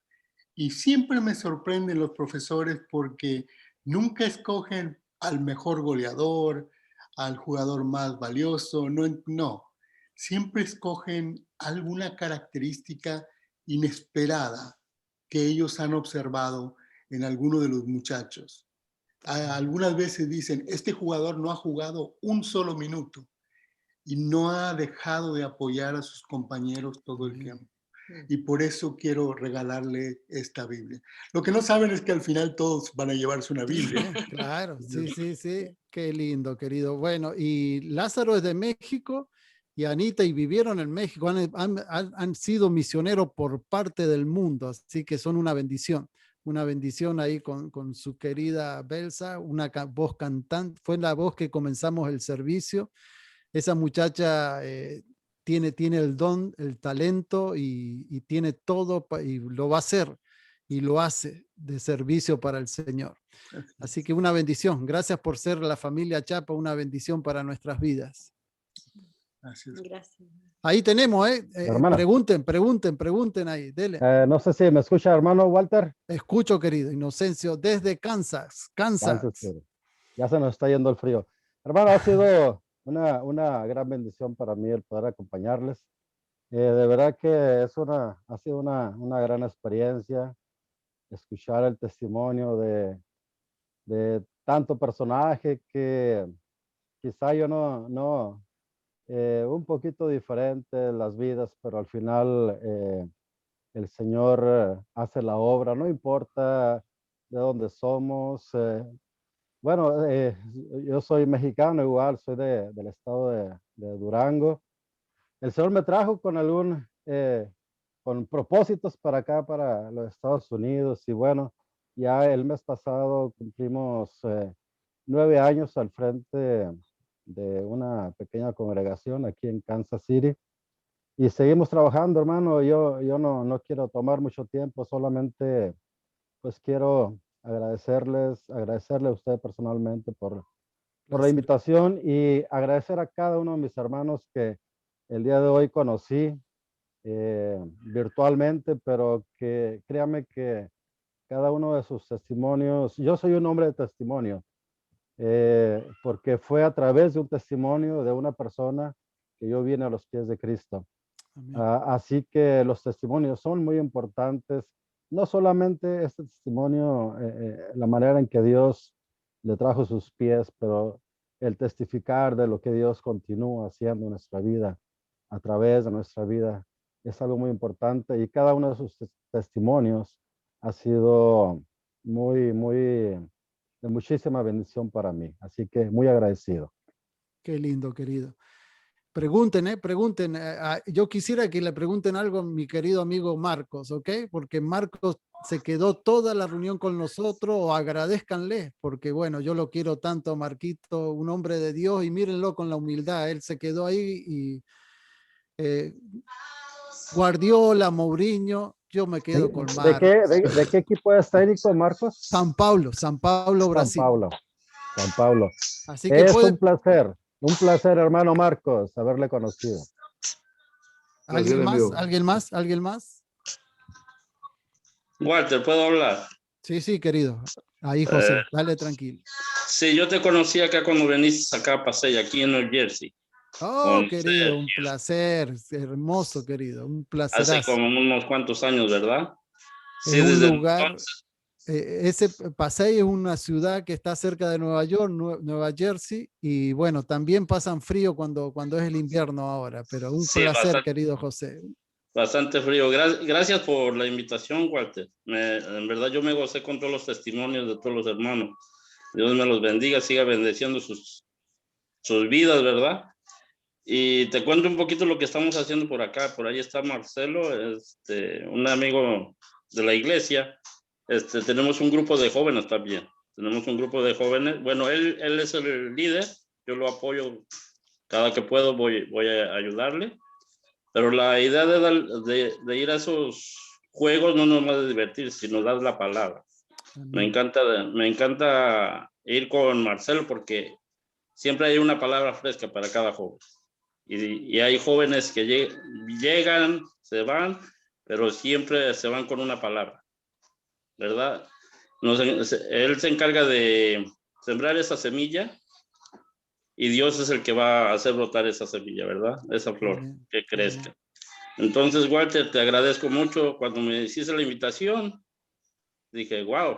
Y siempre me sorprenden los profesores porque nunca escogen al mejor goleador, al jugador más valioso, no. Siempre escogen alguna característica inesperada que ellos han observado en alguno de los muchachos. Algunas veces dicen, este jugador no ha jugado un solo minuto y no ha dejado de apoyar a sus compañeros todo el tiempo. Y por eso quiero regalarle esta Biblia. Lo que no saben es que al final todos van a llevarse una Biblia. Claro, sí. Qué lindo, querido. Bueno, y Lázaro es de México y Anita y vivieron en México, han sido misioneros por parte del mundo, así que son una bendición ahí con su querida Belsa, voz cantante, fue la voz que comenzamos el servicio. Esa muchacha tiene el don, el talento y tiene todo y lo va a hacer y lo hace de servicio para el Señor. Así que una bendición. Gracias por ser la familia Chapa, una bendición para nuestras vidas. Gracias. Ahí tenemos, Hermana. pregunten ahí, dele. No sé si me escucha, hermano Walter. Escucho, querido Inocencio, desde Kansas. Pero ya se nos está yendo el frío. Hermano, ha sido una gran bendición para mí el poder acompañarles. De verdad que ha sido una gran experiencia escuchar el testimonio de tanto personaje que quizá yo un poquito diferente las vidas, pero al final el Señor hace la obra, no importa de dónde somos. Bueno, yo soy mexicano igual, soy del estado de Durango. El Señor me trajo con propósitos para acá, para los Estados Unidos, y bueno, ya el mes pasado cumplimos 9 años al frente de una pequeña congregación aquí en Kansas City y seguimos trabajando, hermano. Yo no quiero tomar mucho tiempo, solamente pues quiero agradecerle a usted personalmente por la invitación y agradecer a cada uno de mis hermanos que el día de hoy conocí virtualmente, pero que créame que cada uno de sus testimonios, yo soy un hombre de testimonio, porque fue a través de un testimonio de una persona que yo vine a los pies de Cristo. Así que los testimonios son muy importantes, no solamente este testimonio, la manera en que Dios le trajo sus pies, pero el testificar de lo que Dios continúa haciendo en nuestra vida, a través de nuestra vida, es algo muy importante, y cada uno de sus testimonios ha sido de muchísima bendición para mí. Así que muy agradecido. Qué lindo, querido. Pregunten. Yo quisiera que le pregunten algo a mi querido amigo Marcos, ¿ok? Porque Marcos se quedó toda la reunión con nosotros, o agradézcanle, porque bueno, yo lo quiero tanto, Marquito, un hombre de Dios, y mírenlo con la humildad. Él se quedó ahí y Guardiola, Mourinho, yo me quedo con Marcos. ¿De qué equipo es técnico, Marcos? San Paulo, Brasil. San Paulo. Así que es un placer, hermano Marcos, haberle conocido. ¿Alguien más? Walter, ¿puedo hablar? Sí, querido. Ahí, José, dale tranquilo. Sí, yo te conocí acá cuando veniste acá a Paseo, aquí en New Jersey. Oh, querido, un placer, hermoso, querido, un placer. Hace como unos cuantos años, ¿verdad? Sí, desde lugar, ese Paseo es una ciudad que está cerca de Nueva York, Nueva Jersey, y bueno, también pasan frío cuando es el invierno ahora, pero un placer, bastante, querido José. Bastante frío. Gracias por la invitación, Walter. En verdad yo me gocé con todos los testimonios de todos los hermanos. Dios me los bendiga, siga bendeciendo sus vidas, ¿verdad? Y te cuento un poquito lo que estamos haciendo por acá. Por ahí está Marcelo, un amigo de la iglesia. Tenemos un grupo de jóvenes también. Tenemos un grupo de jóvenes. Bueno, él es el líder. Yo lo apoyo cada que puedo. Voy a ayudarle. Pero la idea de ir a esos juegos no nos va a divertir, sino dar la palabra. Me encanta ir con Marcelo porque siempre hay una palabra fresca para cada joven. Y hay jóvenes que llegan, se van, pero siempre se van con una palabra, ¿verdad? Él se encarga de sembrar esa semilla y Dios es el que va a hacer brotar esa semilla, ¿verdad? Esa flor que crezca. Entonces, Walter, te agradezco mucho. Cuando me hiciste la invitación, dije, wow,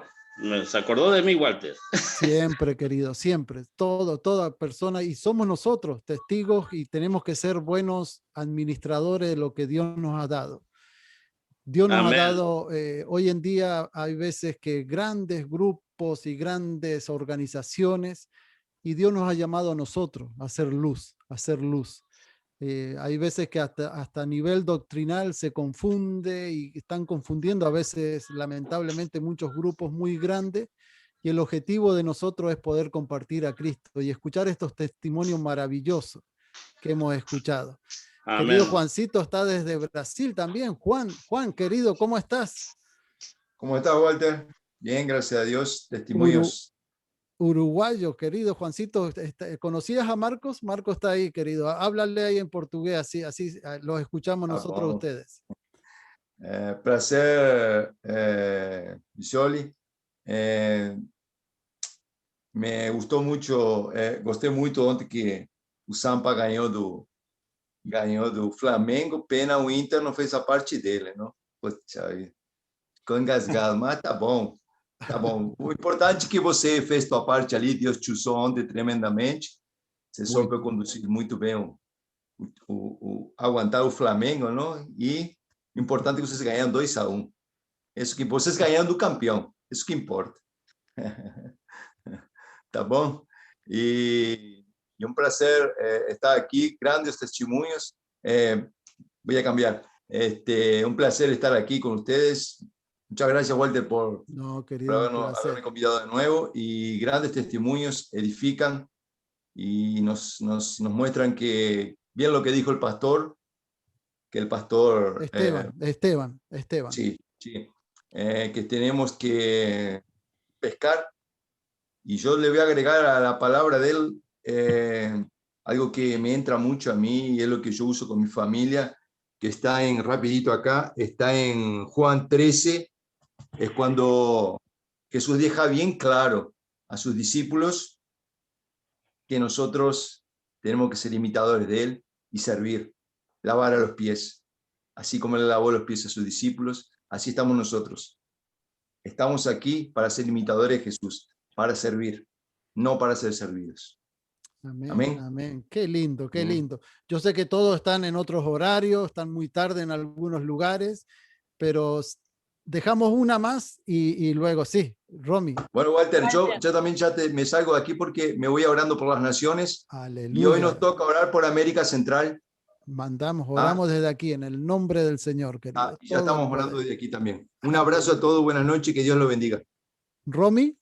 se acordó de mí, Walter. Siempre, querido, siempre. Toda persona, y somos nosotros testigos, y tenemos que ser buenos administradores de lo que Dios nos ha dado. Dios nos ha dado, hoy en día hay veces que grandes grupos y grandes organizaciones, y Dios nos ha llamado a nosotros a hacer luz, Hay veces que hasta a nivel doctrinal se confunde y están confundiendo a veces, lamentablemente, muchos grupos muy grandes. Y el objetivo de nosotros es poder compartir a Cristo y escuchar estos testimonios maravillosos que hemos escuchado. Amén. Querido Juancito está desde Brasil también. Juan, querido, ¿cómo estás? ¿Cómo estás, Walter? Bien, gracias a Dios. Testimonios. Uruguayo, querido Juancito. ¿Conocías a Marcos? Marcos está ahí, querido. Háblale ahí en portugués, así los escuchamos nosotros bom. ustedes. Prazer, Visioli. Me gustou muito, gostei muito ontem que o Sampa ganhou do Flamengo, pena o Inter não fez a parte dele, não? Poxa, ficou engasgado, mas tá bom, tá bom. O importante é que você fez sua parte ali, Deus te usou ontem tremendamente, você soube conduzir muito bem, aguentar o Flamengo, não? E o importante é que vocês ganharam 2-1. Isso que vocês ganharam do campeão, isso que importa. Tá bom? E um prazer estar aqui, grandes testemunhos. Voy a cambiar. Un placer estar aquí con ustedes. Muchas gracias, Walter, por haberme convidado de nuevo. Y grandes testimonios edifican y nos muestran que, bien lo que dijo el pastor, que el pastor... Esteban. Sí, que tenemos que pescar. Y yo le voy a agregar a la palabra de él algo que me entra mucho a mí y es lo que yo uso con mi familia, que está rapidito acá, está en Juan 13, es cuando Jesús deja bien claro a sus discípulos que nosotros tenemos que ser imitadores de él y servir, lavar a los pies. Así como él lavó los pies a sus discípulos, así estamos nosotros. Estamos aquí para ser imitadores de Jesús, para servir, no para ser servidos. Amén, Amén. amén. Qué lindo, qué lindo. Yo sé que todos están en otros horarios, están muy tarde en algunos lugares, pero dejamos una más y luego sí, Romy. Bueno, Walter, yo también me salgo de aquí porque me voy orando por las naciones. Aleluya. Y hoy nos toca orar por América Central. Oramos desde aquí en el nombre del Señor, querido. Y ya estamos orando desde aquí también. Un abrazo a todos, buenas noches y que Dios los bendiga. Romy.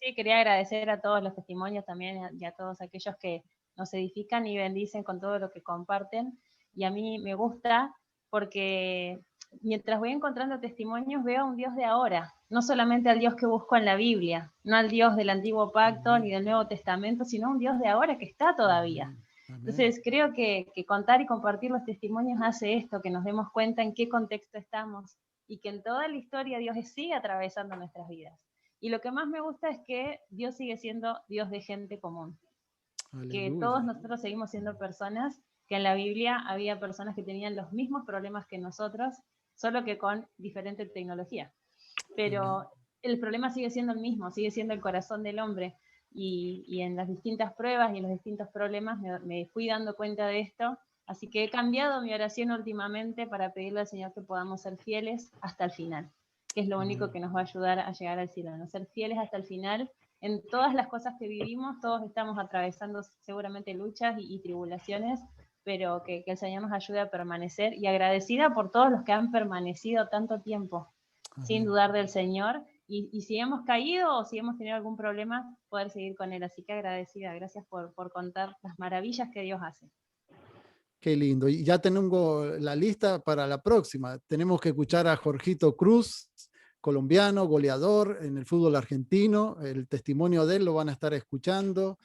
Sí, quería agradecer a todos los testimonios también y a todos aquellos que nos edifican y bendicen con todo lo que comparten. Y a mí me gusta porque mientras voy encontrando testimonios veo a un Dios de ahora, no solamente al Dios que busco en la Biblia, no al Dios del Antiguo Pacto ni del Nuevo Testamento, sino un Dios de ahora que está todavía. Entonces creo que contar y compartir los testimonios hace esto, que nos demos cuenta en qué contexto estamos y que en toda la historia Dios sigue atravesando nuestras vidas. Y lo que más me gusta es que Dios sigue siendo Dios de gente común. Aleluya. Que todos nosotros seguimos siendo personas, que en la Biblia había personas que tenían los mismos problemas que nosotros, solo que con diferente tecnología. Pero el problema sigue siendo el mismo, sigue siendo el corazón del hombre. Y en las distintas pruebas y en los distintos problemas me fui dando cuenta de esto. Así que he cambiado mi oración últimamente para pedirle al Señor que podamos ser fieles hasta el final, que es lo único que nos va a ayudar a llegar al cielo, ¿no? Ser fieles hasta el final en todas las cosas que vivimos. Todos estamos atravesando seguramente luchas y tribulaciones, pero que el Señor nos ayude a permanecer, y agradecida por todos los que han permanecido tanto tiempo, sin dudar del Señor, y si hemos caído o si hemos tenido algún problema, poder seguir con Él. Así que agradecida, gracias por contar las maravillas que Dios hace. Qué lindo. Y ya tenemos la lista para la próxima. Tenemos que escuchar a Jorgito Cruz, colombiano, goleador en el fútbol argentino. El testimonio de él lo van a estar escuchando.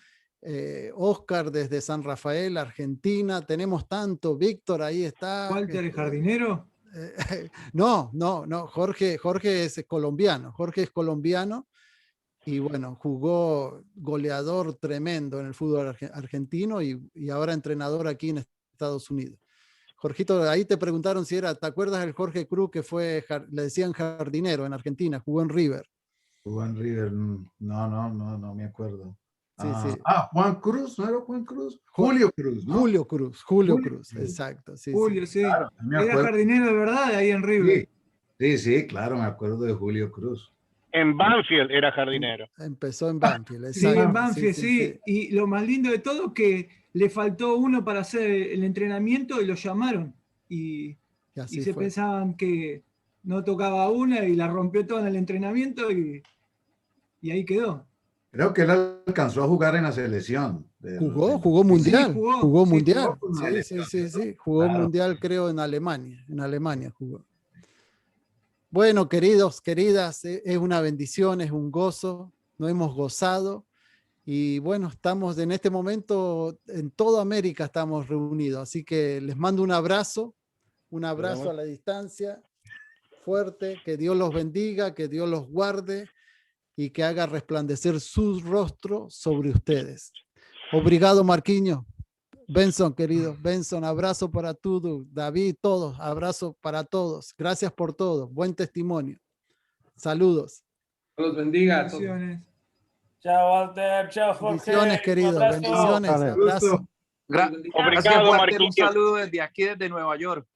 Oscar desde San Rafael, Argentina. Tenemos tanto. Víctor, ahí está. ¿Walter el jardinero? No. Jorge es colombiano. Jorge es colombiano. Y bueno, jugó goleador tremendo en el fútbol argentino y ahora entrenador aquí en Estados Unidos. Jorgito, ahí te preguntaron si era, ¿te acuerdas del Jorge Cruz que fue, le decían jardinero en Argentina, jugó en River? Jugó en River, no me acuerdo. Sí. Juan Cruz, ¿no era Juan Cruz? Julio Cruz, ¿no? Julio Cruz, exacto. Sí, Julio, sí. Claro, era jardinero de verdad ahí en River. Sí, claro, me acuerdo de Julio Cruz. En Banfield era jardinero. Empezó en Banfield, Sí, exacto. en Banfield, sí. Y lo más lindo de todo que le faltó uno para hacer el entrenamiento y lo llamaron. Y así se fue. pensaban que no tocaba una y la rompió toda en el entrenamiento y ahí quedó. Creo que él alcanzó a jugar en la selección. Jugó mundial. Sí, jugó sí, mundial. jugó con la Sí. Jugó Claro. mundial, creo, en Alemania. En Alemania jugó. Bueno, queridos, queridas, es una bendición, es un gozo. Nos hemos gozado. Y bueno, estamos en este momento, en toda América estamos reunidos. Así que les mando un abrazo a la distancia, fuerte. Que Dios los bendiga, que Dios los guarde y que haga resplandecer su rostro sobre ustedes. Obrigado, Marquinhos. Benson, querido. Benson, abrazo para tú, David, todos. Abrazo para todos. Gracias por todo. Buen testimonio. Saludos. Dios los bendiga a todos. Bendiciones. Chao, Walter. Chao, Jorge. Bendiciones, querido. Un abrazo. Bendiciones. Abrazo. Gracias, Obrigado, Walter. Un Marquinhos. saludo desde aquí, desde Nueva York.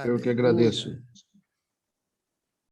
Eu que agradeço.